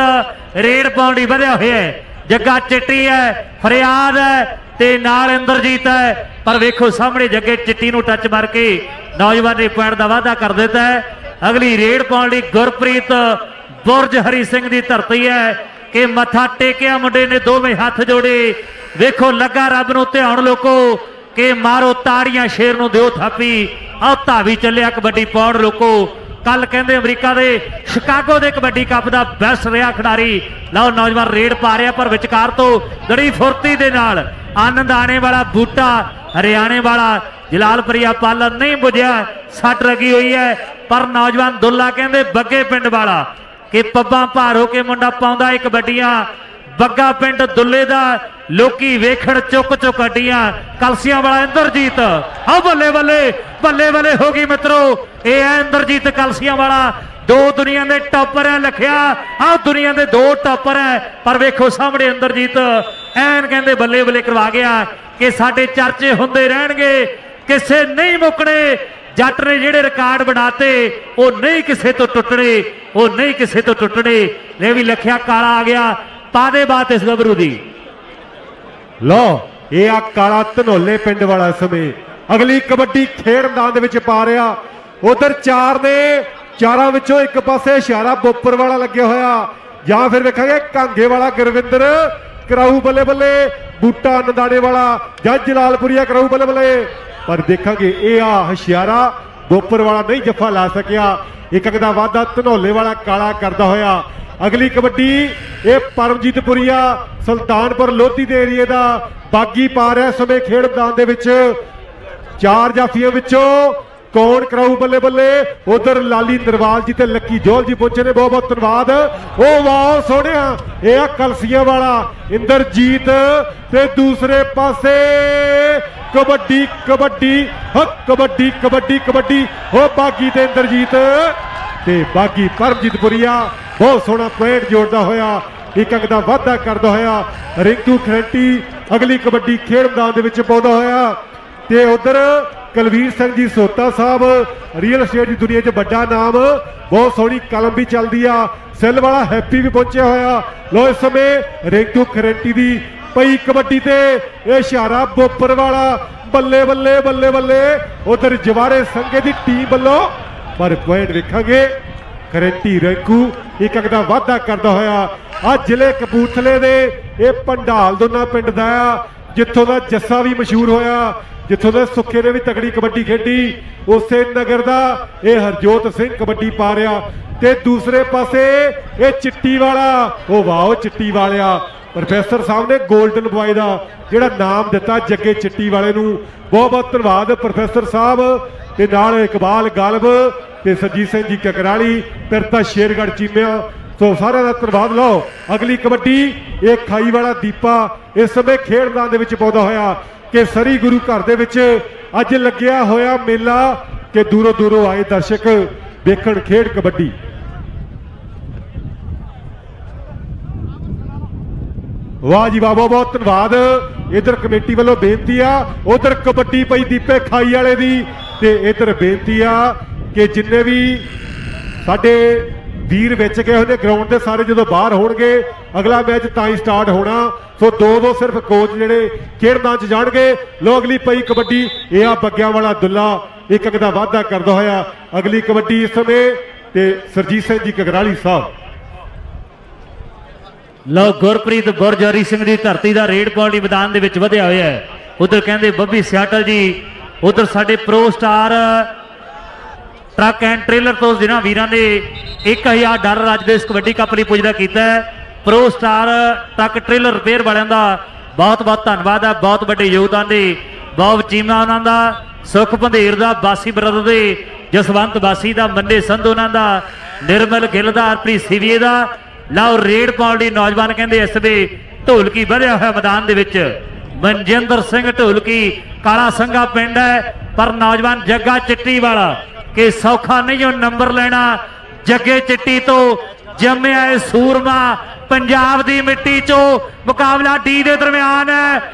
ਰੇਡ ਪਾਉਣ ਲਈ ਵਧਿਆ ਹੋਇਆ ਹੈ। ਜੱਗਾ ਚਿੱਟੀ ਹੈ, ਫਰਿਆਦ ਹੈ ਤੇ ਨਾਲ ਇੰਦਰਜੀਤ ਹੈ। ਪਰ ਵੇਖੋ ਸਾਹਮਣੇ ਜੱਗੇ ਚਿੱਟੀ ਨੂੰ ਟੱਚ ਮਾਰ ਕੇ ਨੌਜਵਾਨ ਨੇ ਪੁਆਇੰਟ ਦਾ ਵਾਅਦਾ ਕਰ ਦਿੱਤਾ ਹੈ। ਅਗਲੀ ਰੇਡ ਪਾਉਣ ਲਈ ਗੁਰਪ੍ਰੀਤ ਬੁਰਜ ਹਰੀ ਸਿੰਘ ਦੀ ਧਰਤੀ ਹੈ ਕਿ ਮੱਥਾ ਟੇਕਿਆ ਮੁੰਡੇ ਨੇ, ਦੋਵੇਂ ਹੱਥ ਜੋੜੇ। ਵੇਖੋ ਲੱਗਾ ਰੱਬ ਨੂੰ ਧਿਆਨ ਲੋਕੋ ਕਿ ਮਾਰੋ ਤਾੜੀਆਂ, ਸ਼ੇਰ ਨੂੰ ਦਿਓ ਥਾਪੀ। ਆਹ ਧਾਵੀ ਚੱਲਿਆ ਕਬੱਡੀ ਪਾਉਣ ਲੋਕੋ। ਕੱਲ ਕਹਿੰਦੇ ਅਮਰੀਕਾ ਦੇ ਸ਼ਿਕਾਗੋ ਦੇ ਕਬੱਡੀ ਕੱਪ ਦਾ ਬੈਸਟ ਰਿਹਾ ਖਿਡਾਰੀ। ਲਓ ਨੌਜਵਾਨ ਰੇਡ ਪਾ ਰਿਹਾ, ਪਰ ਵਿਚਕਾਰ ਤੋਂ ਬੜੀ ਫੁਰਤੀ ਦੇ ਨਾਲ ਆਨੰਦ ਆਣੇ ਵਾਲਾ ਬੂਟਾ, ਹਰਿਆਣੇ ਵਾਲਾ ਜਲਾਲਪੁਰੀਆ ਪਾਲਨ ਨਹੀਂ ਬੁਝਿਆ, ਸੱਟ ਲੱਗੀ ਹੋਈ ਹੈ। ਪਰ ਨੌਜਵਾਨ ਦੁੱਲਾ ਕਹਿੰਦੇ ਬੱਗੇ ਪਿੰਡ ਵਾਲਾ ਕਿ ਪੱਬਾਂ ਭਾਰ ਹੋ ਕੇ ਮੁੰਡਾ ਪਾਉਂਦਾ ਇੱਕ ਕਬੱਡੀਆਂ। ਬੱਗਾ ਪਿੰਡ ਦੁੱਲੇ ਦਾ ਲੋਕੀ ਵੇਖਣ ਚੁੱਕ ਚੁੱਕ ਅੱਡੀਆਂ। ਕਲਸੀਆਂ ਵਾਲਾ ਇੰਦਰਜੀਤ, ਆਹ ਬੱਲੇ ਬੱਲੇ ਬੱਲੇ ਬੱਲੇ ਹੋ ਗਈ ਮਿੱਤਰੋ। ਇਹ ਹੈ ਇੰਦਰਜੀਤ ਕਲਸੀਆਂ ਵਾਲਾ, ਦੋ ਦੁਨੀਆ ਦੇ ਟੌਪਰ ਹੈ। ਲਖਿਆ ਆਹ ਦੁਨੀਆ ਦੇ 2 ਟੌਪਰ ਹੈ। ਪਰ ਵੇਖੋ ਸਾਹਮਣੇ ਇੰਦਰਜੀਤ ਐਨ ਕਹਿੰਦੇ ਬੱਲੇ ਬੱਲੇ ਕਰਵਾ ਗਿਆ ਕਿ ਸਾਡੇ ਚਰਚੇ ਹੁੰਦੇ ਰਹਿਣਗੇ, ਕਿਸੇ ਨਹੀਂ ਮੁੱਕਣੇ। ਜੱਟ ਨੇ ਜਿਹੜੇ ਰਿਕਾਰਡ ਬਣਾਤੇ ਉਹ ਨਹੀਂ ਕਿਸੇ ਤੋਂ ਟੁੱਟਣੇ, ਉਹ ਨਹੀਂ ਕਿਸੇ ਤੋਂ ਟੁੱਟਣੇ। ਲੈ ਵੀ ਲਖਿਆ ਕਾਲਾ ਆ ਗਿਆ, ਪਾ ਦੇ ਬਾਤ ਇਸ ਗੱਭਰੂ ਦੀ। ਲਓ ਇਹ ਆ ਕਾਲਾ ਧਨੋਲੇ ਪਿੰਡ ਵਾਲਾ ਸਮੇਂ ਅਗਲੀ ਕਬੱਡੀ ਖੇਡ ਮੈਦਾਨ ਦੇ ਵਿੱਚ ਪਾ ਰਿਹਾ। ਉਧਰ 4 ਨੇ, ਚਾਰਾਂ ਵਿੱਚੋਂ ਇੱਕ ਪਾਸੇ ਇਸ਼ਾਰਾ ਬੋਪਰ ਵਾਲਾ ਲੱਗਿਆ ਹੋਇਆ, ਜਾਂ ਫਿਰ ਵੇਖਾਂਗੇ ਕਾਂਗੇ ਵਾਲਾ ਗੁਰਵਿੰਦਰ ਕਰਾਊ ਬੱਲੇ ਬੱਲੇ, ਬੂਟਾ ਨਦਾਣੇ ਵਾਲਾ ਜਾਂ ਜਲਾਲਪੁਰੀਆ ਕਰਾਊ ਬੱਲੇ ਬੱਲੇ। ਪਰ ਦੇਖਾਂਗੇ ਇਹ ਆ ਹਸ਼ਿਆਰਾ ਬੋਪਰ ਵਾਲਾ ਨਹੀਂ ਜੱਫਾ ਲਾ ਸਕਿਆ। ਇੱਕ ਦਾ ਵਾਧਾ ਧਨੋਲੇ ਵਾਲਾ ਕਾਲਾ ਕਰਦਾ ਹੋਇਆ। ਅਗਲੀ ਕਬੱਡੀ ਇਹ ਪਰਮਜੀਤਪੁਰੀਆ ਸੁਲਤਾਨਪੁਰ ਲੋਧੀ ਦੇ ਏਰੀਏ ਦਾ ਬਾਗੀ ਪਾ ਰਿਹਾ ਸਮੇਂ ਖੇਡ ਮੈਦਾਨ ਦੇ ਵਿੱਚ। 4 ਜਾਫੀਆਂ ਵਿੱਚੋਂ ਕੌਣ ਕਰਾਊ ਬੱਲੇ ਬੱਲੇ? ਉਧਰ ਲਾਲੀ ਨਰਵਾਲ ਜੀ ਤੇ ਲੱਕੀ ਜੋਲ ਜੀ ਪਹੁੰਚੇ ਨੇ, ਬਹੁਤ ਬਹੁਤ ਧੰਨਵਾਦ। ਉਹ ਵਾਹ ਸੋਹਣਿਆ, ਇਹ ਆ ਕਲਸੀਆਂ ਵਾਲਾ ਇੰਦਰਜੀਤ ਤੇ ਦੂਸਰੇ ਪਾਸੇ ਕਬੱਡੀ ਕਬੱਡੀ ਕਬੱਡੀ ਕਬੱਡੀ ਕਬੱਡੀ ਉਹ ਬਾਗੀ ਤੇ ਇੰਦਰਜੀਤ ਤੇ ਬਾਗੀ ਪਰਮਜੀਤਪੁਰੀਆ। ਬਹੁਤ ਸੋਹਣਾ ਪੁਆਇੰਟ ਜੋੜਦਾ ਹੋਇਆ, ਇੱਕ ਅੰਕ ਦਾ ਵਾਧਾ ਕਰਦਾ ਹੋਇਆ ਰਿੰਕੂ ਖਰੈਂਟੀ ਅਗਲੀ ਕਬੱਡੀ ਖੇਡ ਮੈਦਾਨ ਦੇ ਵਿੱਚ ਪਾਉਂਦਾ ਹੋਇਆ। ਤੇ ਉਧਰ ਕੁਲਵੀਰ ਸਿੰਘ ਜੀ ਸੋਤਾ ਸਾਹਿਬ, ਰੀਅਲ estate ਦੀ ਦੁਨੀਆ 'ਚ ਵੱਡਾ ਨਾਮ, ਬਹੁਤ ਸੋਹਣੀ ਕਲਮ ਵੀ ਚੱਲਦੀ ਆ। ਸੈੱਲ ਵਾਲਾ ਹੈਪੀ ਵੀ ਪਹੁੰਚਿਆ ਹੋਇਆ। ਲੋ ਇਸ ਸਮੇਂ ਰਿੰਕੂ ਖਰੈਂਟੀ ਦੀ ਪਈ ਕਬੱਡੀ ਤੇ ਇਹ ਇਸ਼ਾਰਾ ਬੋਪਰ ਵਾਲਾ ਬੱਲੇ ਬੱਲੇ ਬੱਲੇ ਬੱਲੇ। ਉਧਰ ਜਵਾਰੇ ਸੰਘੇ ਦੀ ਟੀਮ ਵੱਲੋਂ, ਪਰ ਪੁਆਇੰਟ ਵੇਖਾਂਗੇ ਖਰੈਂਟੀ ਰਿੰਕੂ ਇੱਕ ਅੰਕ ਦਾ ਵਾਧਾ ਕਰਦਾ ਹੋਇਆ। ਆ ਜ਼ਿਲ੍ਹੇ ਕਪੂਰਥਲੇ ਦੇ ਇਹ ਪੰਡਾਲ ਦੋਨਾ ਪਿੰਡ ਦਾ ਆ, ਜਿੱਥੋਂ ਦਾ ਜੱਸਾ ਵੀ ਮਸ਼ਹੂਰ ਹੋਇਆ, ਜਿੱਥੋਂ ਦੇ ਸੁੱਖੇ ਨੇ ਵੀ ਤਕੜੀ ਕਬੱਡੀ ਖੇਡੀ। ਉਸੇ ਨਗਰ ਦਾ ਇਹ ਹਰਜੋਤ ਸਿੰਘ ਕਬੱਡੀ ਪਾ ਰਿਹਾ। ਤੇ ਦੂਸਰੇ ਪਾਸੇ ਇਹ ਚਿੱਟੀ ਵਾਲਾ, ਉਹ ਵਾਓ ਚਿੱਟੀ ਵਾਲਿਆ, ਪ੍ਰੋਫੈਸਰ ਸਾਹਿਬ ਨੇ 골ਡਨ ਬॉय ਦਾ ਜਿਹੜਾ ਨਾਮ ਦਿੱਤਾ ਜੱਗੇ ਚਿੱਟੀ ਵਾਲੇ ਨੂੰ, ਬਹੁਤ ਬਹੁਤ ਧੰਨਵਾਦ ਪ੍ਰੋਫੈਸਰ ਸਾਹਿਬ। ਤੇ ਨਾਲ ਇਕਬਾਲ ਗਾਲਬ ਤੇ ਸਰਜੀਤ ਸਿੰਘ ਜੀ ਕਕਰਾਲੀ, ਪਿਰਤਾ ਸ਼ੇਰਗੜ੍ਹ ਚੀਮਿਆ, ਸੋ ਸਾਰਿਆਂ ਦਾ ਧੰਨਵਾਦ। ਲਓ ਅਗਲੀ ਕਬੱਡੀ ਇਹ ਖਾਈ ਵਾਲਾ ਦੀਪਾ ਇਸ ਸਮੇਂ ਖੇਡ ਮੈਦਾਨ ਦੇ ਵਿੱਚ ਪਾਉਂਦਾ ਹੋਇਆ ਕਿ ਸਰੀ ਗੁਰੂ ਘਰ ਦੇ ਵਿੱਚ ਅੱਜ ਲੱਗਿਆ ਹੋਇਆ ਮੇਲਾ ਕਿ ਦੂਰੋਂ ਦੂਰੋਂ ਆਏ ਦਰਸ਼ਕ ਦੇਖਣ ਖੇਡ ਕਬੱਡੀ। ਵਾਹ ਜੀ ਵਾਹ, ਬਹੁਤ ਬਹੁਤ ਧੰਨਵਾਦ। इधर कमेटी वालों बेनती आ, उधर कबड्डी पई दीपे खाई वाले दी ते इधर बेनती आ कि जिन्ने भी साडे वीर विच गए हुए ग्राउंड के सारे जो बाहर होणगे अगला मैच तां ही स्टार्ट होना। सो दो सिर्फ कोच जिहड़े खेड मैदान च जाणगे। लो अगली पई कबड्डी ये आ बग्गियां वाला दुल्ला एक दा वाधा करदा होया अगली कबड्डी इस समय ते सरजीत सिंह जी कगराली साहब। लो गुरप्रीत बुरज हरी सिंह की धरती का रेड पाउंड मैदान के वधिया होया है। उधर कहते बब्बी सियाटल जी, उधर साडे pro star truck and trailer तो जिन्होंने वीरां ने $1000 अज दे इस कबड्डी कप लई पुजदा कीता है। Pro star truck trailer repair वालियां दा बहुत बहुत धन्नवाद है, बहुत बड़े योगदान दे। बॉब चीमा उन्हां दा, सुख भंदेर दा, बासी ब्रदर दे, जसवंत बासी दा, मंडे संधू उन्हां दा, निर्मल गिल दा, हरप्रीत सीवीए दा। लाओ रेड पाउण लई नौजवान कहते इस वे ढोलकी बढ़िया हुआ मैदान दे विच मनजिंदर सिंह ढोलकी काला संघा पिंड है, पर नौजवान जग्गा चिट्टी वाला कि सौखा नहीं नंबर लेना। जग्गे चिट्टी तो जम्मिया है सूरमा पंजाब दी मिट्टी चो मुकाबला डी दे दरम्यान है।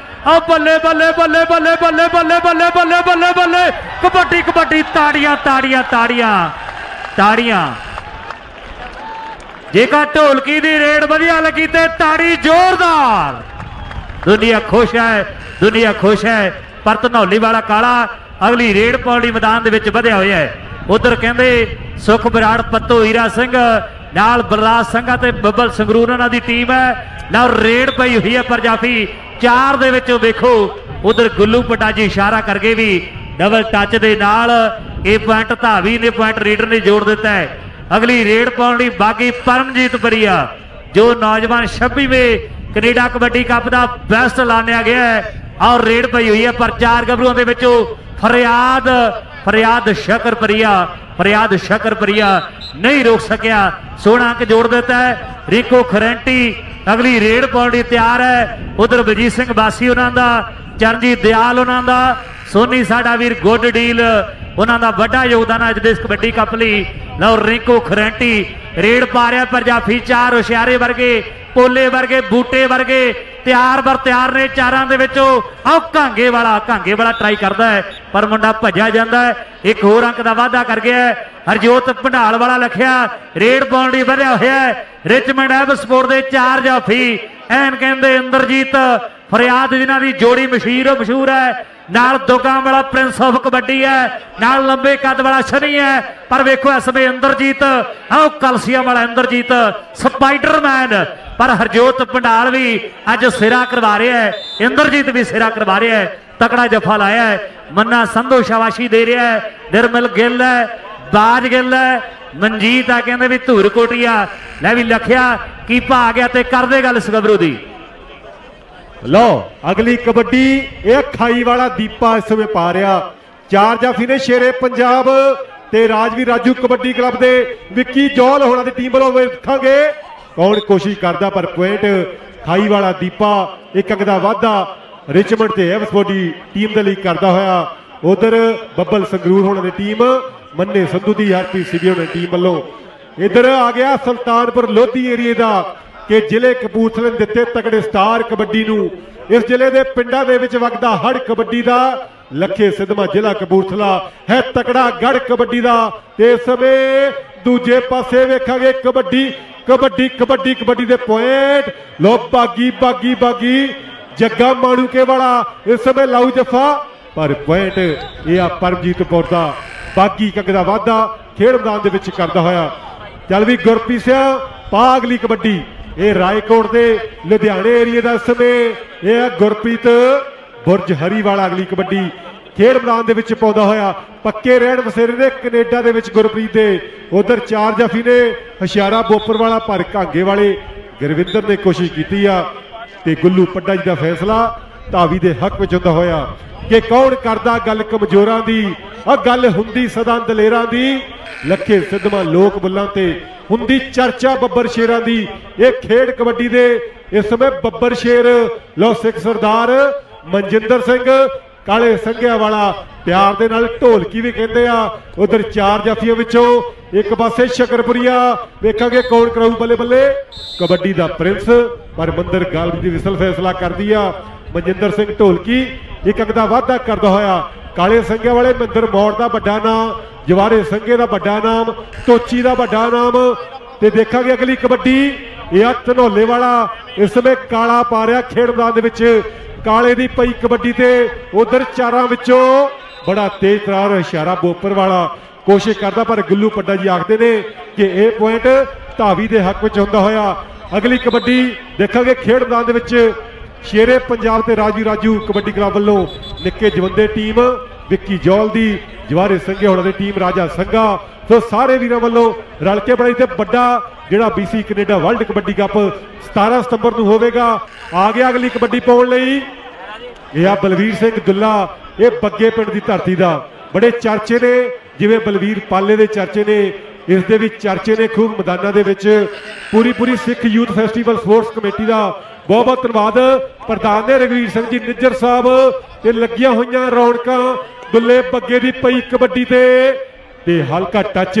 अब बल्ले बल्ले बल्ले बल्ले बल्ले बल्ले बल्ले बल्ले बल्ले बल्ले कबड्डी कबड्डी ताड़ियां ताड़ियां ताड़ियां ताड़ियां। जेकर ढोलकी दी रेड वधिया लगी ते ताड़ी जोरदार। दुनिया खुश है, दुनिया खुश है। पर धनौली वाला काला अगली रेड पाउंडी मैदान दे विच वधिया होया है। उधर कहंदे सुख बराड़ पत्तो हीरा सिंह नाल बलराज संघा ते बब्बल संगरूर उन्हां दी टीम है। नाल रेड पई हुई है पर जाफी 4 दे विच देखो उधर गुल्लू पटाजी इशारा करके भी डबल टच दे नाल ये पॉइंट धावी ने पॉइंट रीडर ने जोड़ दिता है। अगली रेड पाउंडी बागी परमजीत बरिया जो नौजवान 26वें कनेडा कबड्डी कप का बेस्ट लानिया गया है और रेड पई हुई है पर 4 गबरूआं दे विचों फरियाद फरियाद शकर परिया नहीं रोक सकिया। 16 अंक जोड़ देता है। रिंकू खरेंटी अगली रेड पाउंडी तैयार है। उधर बजीत सिंह बासी उन्हां दा, चरणजीत दयाल उन्हां दा, सोनी साडा वीर गुड डील उन्हां दा बड़ा योगदान अज दे इस कबड्डी कप लई। लो रिंकू खरेंटी रेड पा रहा पर जाफी 4 हुशियारे वर्गे पोले वर्गे बूटे वर्गे तैयार बर तैयार ने 4 दे विचों। आओ कांगे वाला ट्राई करता है पर मुंडा भजा जाता है। एक होर अंक का वाधा कर गया है। हरजोत भंडाल वाला लखिया रेड पाउंडी बढ़िया होया है। रिचमंड एब स्पोर्ट के 4 जाफी एन कहते इंद्रजीत फरियाद जिन्हां दी जोड़ी मशहूर है। नाल दोगा वाला प्रिंस ऑफ कबड्डी है, नाल लंबे कद वाला शनी है। पर वेखो इस समय इंद्रजीत आओ कलसिया वाला इंद्रजीत स्पाइडरमैन पर हरजोत भंडाल भी अज सिरा करवा रहा है। इंद्रजीत भी सिरा करवा रहा है। तकड़ा जफा लाया है। मन्ना संधू शाबाशी दे रहा है। निर्मल गिल है, बाज गिल है, मनजीत आ कहते भी धूर कोटिया लै भी लखिया की भा गया तो कर दे गल इस गबरू दी। लो अगली कबड्डी यह खाई वाला दीपा इस समय पा रहा। 4 जाफी ने शेरे पंजाब ते राजवीर राजू कबड्डी क्लब के विक्की जौल होना की टीम वालों वेखांगे कौन कोशिश करता पर पॉइंट खाई वाला दीपा एक अंक का वाधा रिचमंड ते एवसबॉडी टीम के लिए करता होया। उधर बब्बल संगरूर होना की टीम मन्ने संधू की हरप्रीत सीबी होना टीम वालों। इधर आ गया सुल्तानपुर लोधी एरिए का कि जिले कपूरथले दिते तगड़े स्टार कबड्डी नूं। इस जिले के पिंडां दे विच वगदा हड़ कबड्डी का लखे सिद्धमा जिला कपूरथला है तगड़ा गढ़ कबड्डी का। इस समय दूजे पासे वेखांगे कबड्डी कबड्डी कबड्डी कबड्डी के पॉइंट। लो बागी बागी बागी जग्गा माणूके वाला इस समय लाऊ जफा पर पॉइंट यह परमजीत कौर का बागी कंग का वाधा खेड मैदान के विच करदा होया। चल भी गुरप्रीत सिंह पा अगली कबड्डी ये रायकोट के लुधियाने एरिए का समय यह गुरप्रीत बुरज हरी वाला अगली कबड्डी खेड मैदान के विच पाउंदा होया। पक्के रहन बसेरे ने कनेडा के विच गुरप्रीत दे। उधर 4 जाफी ने हशियारा बोपर वाला पर घांगे वाले गुरविंदर ने कोशिश की ते गुल्लू पड्डा जी का फैसला धावी के हक में होंदा होया कि कौन करदा गल कमजोरां दी आ गल हुंदी सदा दलेरां दी। लखे सिद्धमा लोक बुल्लां ते हुंदी चर्चा बब्बर शेरां दी। ये खेड कबड्डी दे इस समय बब्बर शेर लो सिख सरदार मनजिंदर सिंह काले संघिया वाला प्यार दे नाल ढोलकी भी कहते आ। उधर 4 जाफियों विचों एक पासे शकरपुरिया वेखांगे कौन कराऊ बल्ले बल्ले कबड्डी दा प्रिंस पर मंदर गालवी दी विसल फैसला कर दिया। ਮਨਜਿੰਦਰ ਸਿੰਘ ਢੋਲਕੀ। ਇੱਕ ਅੰਕ ਦਾ ਵਾਧਾ ਕਰਦਾ ਹੋਇਆ ਕਾਲੇ ਸੰਘਿਆਂ ਵਾਲੇ ਮਹਿੰਦਰ ਮੌੜ ਦਾ ਵੱਡਾ ਨਾਮ, ਜਵਾਰੇ ਸੰਘੇ ਦਾ ਵੱਡਾ ਨਾਮ, ਟੋਚੀ ਦਾ ਵੱਡਾ ਨਾਮ। ਤੇ ਦੇਖਾਂਗੇ ਅਗਲੀ ਕਬੱਡੀ, ਇਹ ਆ ਧਨੌਲੇ ਵਾਲਾ। ਇਸ ਸਮੇਂ ਕਾਲਾ ਪਾ ਰਿਹਾ ਖੇਡ ਮੈਦਾਨ ਦੇ ਵਿੱਚ, ਕਾਲੇ ਦੀ ਪਈ ਕਬੱਡੀ ਤੇ ਉਧਰ ਚਾਰਾਂ ਵਿੱਚੋਂ ਬੜਾ ਤੇਜ਼ ਤਰਾਰ ਇਸ਼ਾਰਾ ਬੋਪਰ ਵਾਲਾ ਕੋਸ਼ਿਸ਼ ਕਰਦਾ, ਪਰ ਗੁੱਲੂ ਪੱਡਾ ਜੀ ਆਖਦੇ ਨੇ ਕਿ ਇਹ ਪੁਆਇੰਟ ਧਾਵੀ ਦੇ ਹੱਕ ਵਿੱਚ ਹੁੰਦਾ ਹੋਇਆ। ਅਗਲੀ ਕਬੱਡੀ ਦੇਖਾਂਗੇ ਖੇਡ ਮੈਦਾਨ ਦੇ ਵਿੱਚ ਸ਼ੇਰੇ ਪੰਜਾਬ ਤੇ ਰਾਜੂ ਕਬੱਡੀ ਕਲੱਬ ਵੱਲੋਂ ਨਿੱਕੇ ਜਵੰਦੇ ਟੀਮ, ਵਿੱਕੀ ਜੌਲ ਦੀ, ਜਵਾਰੇ ਸੰਘੇ ਹੋਣਾ ਦੀ ਟੀਮ, ਰਾਜਾ ਸੰਘਾ। ਸੋ ਸਾਰੇ ਵੀਰਾਂ ਵੱਲੋਂ ਰਲ ਕੇ ਬਣਾਈ ਤੇ ਵੱਡਾ ਜਿਹੜਾ BC Canada world kabaddi cup 17 ਸਤੰਬਰ ਨੂੰ ਹੋਵੇਗਾ। ਆ ਗਿਆ ਅਗਲੀ ਕਬੱਡੀ ਪਾਉਣ ਲਈ, ਇਹ ਆ ਬਲਵੀਰ ਸਿੰਘ ਦੁੱਲਾ। ਇਹ ਬੱਗੇ ਪਿੰਡ ਦੀ ਧਰਤੀ ਦਾ ਬੜੇ ਚਰਚੇ ਨੇ, ਜਿਵੇਂ ਬਲਵੀਰ ਪਾਲੇ ਦੇ ਚਰਚੇ ਨੇ, ਇਸ ਦੇ ਵੀ ਚਰਚੇ ਨੇ ਖੂਬ ਮੈਦਾਨਾਂ ਦੇ ਵਿੱਚ। ਪੂਰੀ ਸਿੱਖ ਯੂਥ ਫੈਸਟੀਵਲ ਸਪੋਰਟਸ ਕਮੇਟੀ ਦਾ ਬਹੁਤ ਬਹੁਤ ਧੰਨਵਾਦ। ਪ੍ਰਧਾਨ ਨੇ ਰਘਵੀਰ ਸਿੰਘ ਜੀ ਨਿੱਜਰ ਸਾਹਿਬ। ਤੇ ਲੱਗੀਆਂ ਹੋਈਆਂ ਰੌਣਕਾਂ ਦੁੱਲੇ ਬੱਗੇ ਦੀ ਪਈ ਕਬੱਡੀ ਤੇ ਹਲਕਾ ਟੱਚ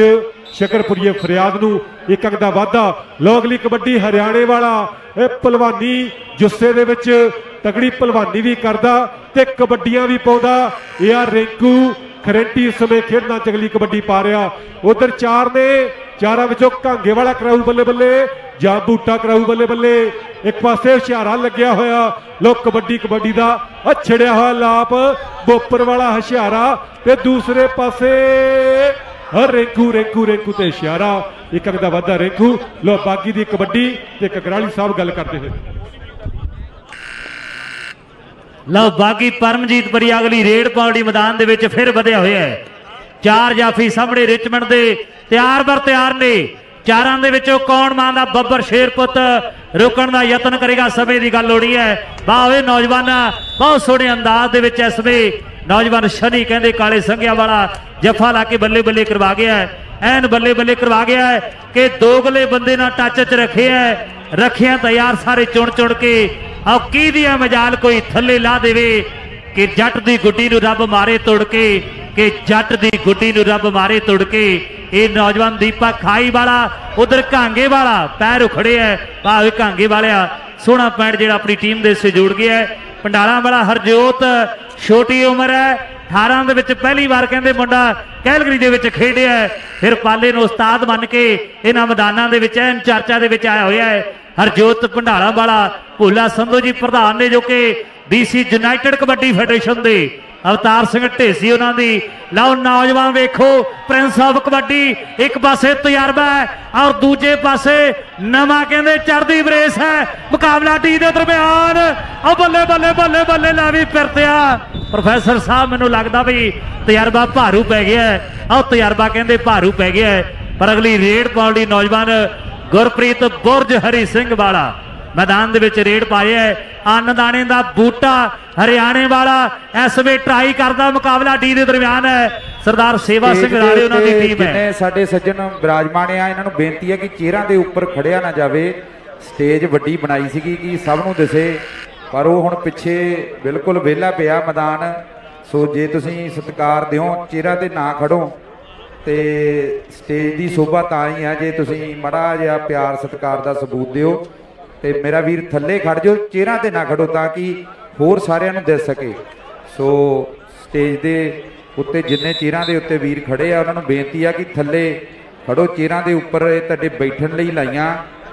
ਸ਼ਕਰਪੁਰੀਏ ਫਰਿਆਦ ਨੂੰ ਇੱਕ ਅੰਕ ਦਾ ਵਾਧਾ। ਲੋ ਅਗਲੀ ਕਬੱਡੀ ਹਰਿਆਣੇ ਵਾਲਾ, ਇਹ ਪਹਿਲਵਾਨੀ ਜੁੱਸੇ ਦੇ ਵਿੱਚ ਤਕੜੀ ਪਹਿਲਵਾਨੀ ਵੀ ਕਰਦਾ ਤੇ ਕਬੱਡੀਆਂ ਵੀ ਪਾਉਂਦਾ। ਇਹ ਆ ਰਿੰਕੂ ਖਰੇਟੀ ਇਸ ਸਮੇਂ ਖੇਡਣਾ ਚਗਲੀ ਕਬੱਡੀ ਪਾ ਰਿਹਾ। ਉਧਰ ਚਾਰ ਨੇ, ਚਾਰਾਂ ਵਿੱਚੋਂ ਘਾਂਗੇ ਵਾਲਾ ਕਰਾਊ ਬੱਲੇ ਬੱਲੇ, ਜਾਂ ਬੂਟਾ ਕਰਾਊ ਬੱਲੇ ਬੱਲੇ। ਇੱਕ ਪਾਸੇ ਹੁਸ਼ਿਆਰਾ ਲੱਗਿਆ ਹੋਇਆ। ਲੋ ਕਬੱਡੀ ਦਾ ਛੜਿਆ ਹੋਇਆ ਲਾਪ ਬੋਪਰ ਵਾਲਾ ਹੁਸ਼ਿਆਰਾ, ਤੇ ਦੂਸਰੇ ਪਾਸੇ ਰਿੰਕੂ ਤੇ ਇਸ਼ਾਰਾ। ਇੱਕ ਅੰਕ ਦਾ ਵਾਧਾ ਰਿੰਕੂ। ਲੋ ਬਾਗੀ ਦੀ ਕਬੱਡੀ ਤੇ ਕਕਰਾਲੀ ਸਾਹਿਬ ਗੱਲ ਕਰਦੇ ਹੋਏ। ਲਓ ਬਾਗੀ ਪਰਮਜੀਤ ਪਰੀ ਅਗਲੀ ਰੇਡ ਪਾਉਣ ਮੈਦਾਨ ਦੇ ਵਿੱਚ ਫਿਰ ਵਧਿਆ ਹੋਇਆ ਹੈ। ਚਾਰ ਜਾਫੀ ਸਾਹਮਣੇ ਰਿਚਮੰਡ ਦੇ ਤਿਆਰ ਬਰ ਤਿਆਰ ਨੇ। ਚਾਰਾਂ ਦੇ ਵਿੱਚੋਂ ਕੌਣ ਮਾਂ ਦਾ ਬੱਬਰ ਸ਼ੇਰ ਪੁੱਤ ਰੁਕਣ ਦਾ ਯਤਨ ਕਰੇਗਾ, ਸਮੇਂ ਦੀ ਗੱਲ ਹੋਣੀ ਹੈ। ਬਾਵੇ ਨੌਜਵਾਨ ਬਹੁਤ ਸੋਹਣੇ ਅੰਦਾਜ਼ ਦੇ ਵਿੱਚ ਇਸ ਵੇ ਨੌਜਵਾਨ ਸ਼ਨੀ ਕਹਿੰਦੇ ਕਾਲੇ ਸੰਘਿਆਂ ਵਾਲਾ ਜਫਾ ਲਾ ਕੇ ਬੱਲੇ ਬੱਲੇ ਕਰਵਾ ਗਿਆ ਹੈ, ਐਨ ਬੱਲੇ ਬੱਲੇ ਕਰਵਾ ਗਿਆ ਹੈ ਕਿ ਦੋਗਲੇ ਬੰਦੇ ਨਾਲ ਟੱਚ 'ਚ ਰੱਖਿਆ ਤਿਆਰ ਸਾਰੇ ਚੁਣ ਕੇ। ਆਹ ਕੀ ਦੀਆਂ ਮਜਾਲ ਕੋਈ ਥੱਲੇ ਲਾ ਦੇਵੇ ਕਿ ਜੱਟ ਦੀ ਗੁੱਡੀ ਨੂੰ ਰੱਬ ਮਾਰੇ ਤੋੜ ਕੇ, ਕਿ ਜੱਟ ਦੀ ਗੁੱਡੀ ਨੂੰ ਰੱਬ ਮਾਰੇ ਤੋੜ ਕੇ। ਇਹ ਨੌਜਵਾਨ ਦੀਪਾ ਖਾਈ ਵਾਲਾ, ਉਧਰ ਘਾਂਗੇ ਵਾਲਾ ਪੈਰ ਉਖੜੇ ਹੈ। ਭਾਵੇਂ ਘਾਂਗੇ ਵਾਲਿਆ ਸੋਹਣਾ ਪੈਂਟ ਜਿਹੜਾ ਆਪਣੀ ਟੀਮ ਦੇ ਸੇ ਜੁੜ ਗਿਆ ਹੈ। ਪੰਡਾਲਾਂ ਵਾਲਾ ਹਰਜੋਤ ਛੋਟੀ ਉਮਰ ਹੈ, 18 ਦੇ ਵਿੱਚ ਪਹਿਲੀ ਵਾਰ ਕਹਿੰਦੇ ਮੁੰਡਾ ਕੈਲਗਰੀ ਦੇ ਵਿੱਚ ਖੇਡਿਆ, ਫਿਰ ਪਾਲੇ ਨੂੰ ਉਸਤਾਦ ਮੰਨ ਕੇ ਇਹਨਾਂ ਮੈਦਾਨਾਂ ਦੇ ਵਿੱਚ ਐਨ ਚਰਚਾ ਦੇ ਵਿੱਚ ਆਇਆ ਹੋਇਆ ਹੈ। ਹਰਜੋਤ ਭੰਡਾਲਾ ਵਾਲਾ ਭੋਲਾ ਸੰਧੂ ਜੀ ਪ੍ਰਧਾਨ ਨੇ, ਜੋ ਕਿ BC ਯੂਨਾਈਟਿਡ ਕਬੱਡੀ ਫੈਡਰੇਸ਼ਨ ਦੇ, ਅਵਤਾਰ ਸਿੰਘ ਢੇਸੀ ਉਹਨਾਂ ਦੀ। ਲਓ ਨੌਜਵਾਨ ਵੇਖੋ ਪ੍ਰਿੰਸ ਆਫ ਕਬੱਡੀ, ਇੱਕ ਪਾਸੇ ਤਜਰਬਾ ਹੈ ਔਰ ਦੂਜੇ ਪਾਸੇ ਨਵਾਂ ਕਹਿੰਦੇ ਚੜ੍ਹਦੀ ਬਰੇਸ ਹੈ। ਮੁਕਾਬਲਾ ਟੀ ਦੇ ਦਰਮਿਆਨ ਆ ਬੱਲੇ ਬੱਲੇ ਬੱਲੇ ਬੱਲੇ ਲਾ ਵੀ ਫਿਰਤਿਆ ਪ੍ਰੋਫੈਸਰ ਸਾਹਿਬ, ਮੈਨੂੰ ਲੱਗਦਾ ਵੀ ਤਜਰਬਾ ਭਾਰੂ ਪੈ ਗਿਆ। ਆਹ ਤਜਰਬਾ ਕਹਿੰਦੇ ਭਾਰੂ ਪੈ ਗਿਆ। ਪਰ ਅਗਲੀ ਰੇਡ ਪਾਉਣ ਲਈ ਨੌਜਵਾਨ ਗੁਰਪ੍ਰੀਤ ਬੁਰਜ ਹਰੀ ਸਿੰਘ ਵਾਲਾ मैदान रेड पाए है। अन्नदाने का बूटा हरियाणे वाला इस वे ट्राई करता मुकाबला डी के दरम्यान है। सरदार सेवा सिंह राणे उन्हां दी टीम है। साडे सज्जन विराजमान आ, इन्हां नूं बेनती है कि चेहरां दे उपर खड़िया ना जावे। स्टेज वड्डी बनाई सीगी कि सब नूं दिसे, पर वो हुण पिछे बिल्कुल वेला पिया मैदान। सो जे तुसीं सत्कार दिओ चेहरा ते ना खड़ो ते स्टेज की शोभा तां ही है जे तुसीं माड़ा जिहा प्यार सत्कार का सबूत दिओ। ते मेरा वीर थल्ले खड़ जाओ, चेहरा ते ना खड़ो ताकि होर सारिਆਂ ਨੂੰ दिस सके। सो स्टेज के उत्ते जिन्ने चेहरा के उत्ते वीर खड़े आ उन्होंने बेनती है कि थल्ले खड़ो, चेहरा के उपर तुहाडे बैठण लई लाइयां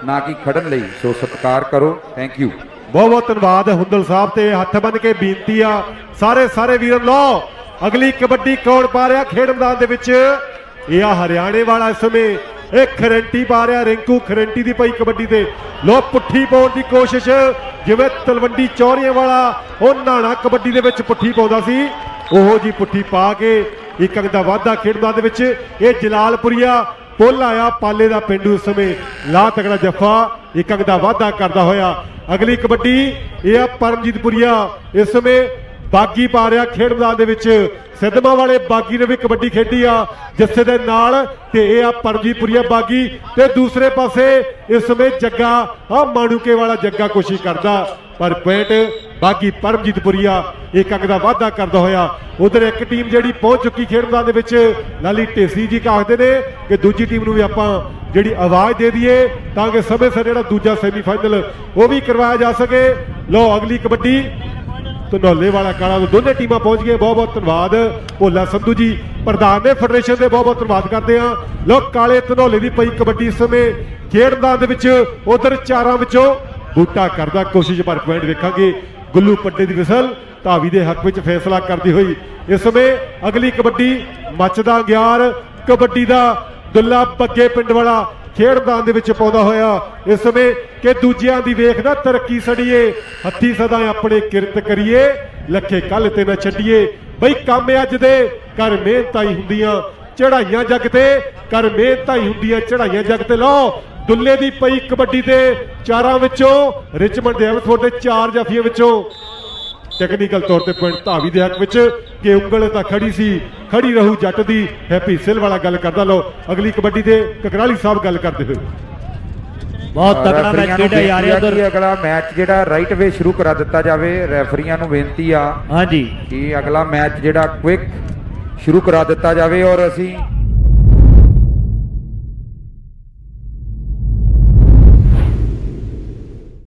ना कि खड़न लई। सो सत्कार करो। Thank you. बहुत बहुत धन्यवाद हुंदल साहब ते हथ बन के बेनती आ सारे वीर लो अगली कबड्डी कौन पा रहा खेड मैदान दे विच। यह हरियाणे वाला इस समय एक खरंटी पा रहा रिंकू खरंटी की पई कबड्डी से लो पुट्ठी पाउण की कोशिश जिवें तलवंडी चौरियां वाला वो नाना कबड्डी दे विच पुट्ठी पाउंदा सी ओहो जी पुट्ठी पा के एक अंक दा वाधा खेड मैदान दे विच। ये जलालपुरिया पुल आया पाले का पिंडू इस समय ला तगड़ा जफा एक अंक दा वाधा करता होया। अगली कबड्डी यह परमजीतपुरिया इस समय बागी पा रहा खेड मैदान दे विच। सिद्धमा वाले बागी ने भी कबड्डी खेडी आ जस्से दे नाल ते यह परमजीतपुरिया बागी ते दूसरे पासे इस समय जग्गा माणूके वाला जग्गा कोशिश करता पर पॉइंट बागी परमजीतपुरिया एक अंक का वाधा करता होया। उधर एक टीम जिहड़ी पहुंच चुकी खेड मैदान दे विच लाली ढेसी जी कहते हैं कि दूजी टीम नूं भी आपां जिहड़ी आवाज़ दे दईए ताकि समय सिर जिहड़ा दूजा सैमीफाइनल वो भी करवाया जा सके। लो अगली कबड्डी ਧਨੌਲੇ ਵਾਲਾ ਕਾਲਾ ਤੋਂ ਦੋਨੇ ਟੀਮਾਂ ਪਹੁੰਚ ਗਏ। ਬਹੁਤ ਬਹੁਤ ਧੰਨਵਾਦ ਭੋਲਾ ਸੰਧੂ ਜੀ ਪ੍ਰਧਾਨ ਨੇ ਫੈਡਰੇਸ਼ਨ ਦੇ, ਬਹੁਤ ਬਹੁਤ ਧੰਨਵਾਦ ਕਰਦੇ ਆ। ਲੋ ਕਾਲੇ ਧਨੌਲੇ ਦੀ ਪਈ ਕਬੱਡੀ ਇਸ ਸਮੇਂ ਖੇਡ ਮੈਦਾਨ ਦੇ ਵਿੱਚ। ਉਧਰ ਚਾਰਾਂ ਵਿੱਚੋਂ ਬੂਟਾ ਕਰਦਾ ਕੋਸ਼ਿਸ਼, ਪਰ ਪੁਆਇੰਟ ਵੇਖਾਂਗੇ। ਗੁੱਲੂ ਪੱਟੇ ਦੀ ਵਿਸਲ ਧਾਵੀ ਦੇ ਹੱਕ ਵਿੱਚ ਫੈਸਲਾ ਕਰਦੀ ਹੋਈ। ਇਸ ਸਮੇਂ ਅਗਲੀ ਕਬੱਡੀ ਮੱਚਦਾ ਗਿਆਰ ਕਬੱਡੀ ਦਾ ਦੁੱਲਾ ਬੱਗੇ ਪਿੰਡ ਵਾਲਾ ਖੇਡ ਮੈਦਾਨ ਦੇ ਵਿੱਚ ਪਾਉਂਦਾ ਹੋਇਆ ਇਸ ਸਮੇਂ ਕਿ ਦੂਜਿਆਂ ਦੀ ਵੇਖਦਾ ਤਰੱਕੀ ਸੜੀਏ, ਹੱਥੀ ਸਦਾ ਆਪਣੇ ਕਿਰਤ ਕਰੀਏ, ਲੱਖੇ ਕੱਲ ਤੇ ਨਾ ਛੱਡੀਏ। ਬਈ ਕੰਮ ਅੱਜ ਦੇ ਕਰ ਮਿਹਨਤਾਂ ਹੀ ਹੁੰਦੀਆਂ ਚੜਾਈਆਂ ਜੱਗ ਤੇ, ਕਰ ਮਿਹਨਤਾਂ ਹੀ ਹੁੰਦੀਆਂ ਚੜਾਈਆਂ ਜੱਗ ਤੇ। ਲਓ ਦੁੱਲੇ ਦੀ ਪਈ ਕਬੱਡੀ ਤੇ ਚਾਰਾਂ ਵਿੱਚੋਂ ਰਿਚਮੰਡ ਦੇ ਤੁਹਾਡੇ ਚਾਰ ਜਾਫੀਆਂ ਵਿੱਚੋਂ ਟੈਕਨੀਕਲ ਤੌਰ ਤੇ ਪੁਆਇੰਟ ਧਾਵੀ ਦੇ ਹੱਕ ਵਿੱਚ ਕਿ ਉਂਗਲ ਤਾਂ ਖੜੀ ਸੀ, ਖੜੀ ਰਹੂ ਜੱਟ ਦੀ। ਹੈਪੀ ਸਿਲ ਵਾਲਾ ਗੱਲ ਕਰਦਾ। ਲਓ ਅਗਲੀ ਕਬੱਡੀ ਦੇ ਕਕਰਾਲੀ ਸਾਹਿਬ ਗੱਲ ਕਰਦੇ ਹੋਏ। ਬਹੁਤ ਤਕੜਾ ਮੈਚ ਖੇਡਿਆ ਜਾ ਰਿਹਾ ਉਧਰ। ਅਗਲਾ ਮੈਚ ਜਿਹੜਾ ਰਾਈਟ ਵੇ ਸ਼ੁਰੂ ਕਰਾ ਦਿੱਤਾ ਜਾਵੇ। ਰੈਫਰੀਆਂ ਨੂੰ ਬੇਨਤੀ ਆ ਹਾਂਜੀ ਕਿ ਅਗਲਾ ਮੈਚ ਜਿਹੜਾ ਕੁਇਕ ਸ਼ੁਰੂ ਕਰਾ ਦਿੱਤਾ ਜਾਵੇ ਔਰ ਅਸੀਂ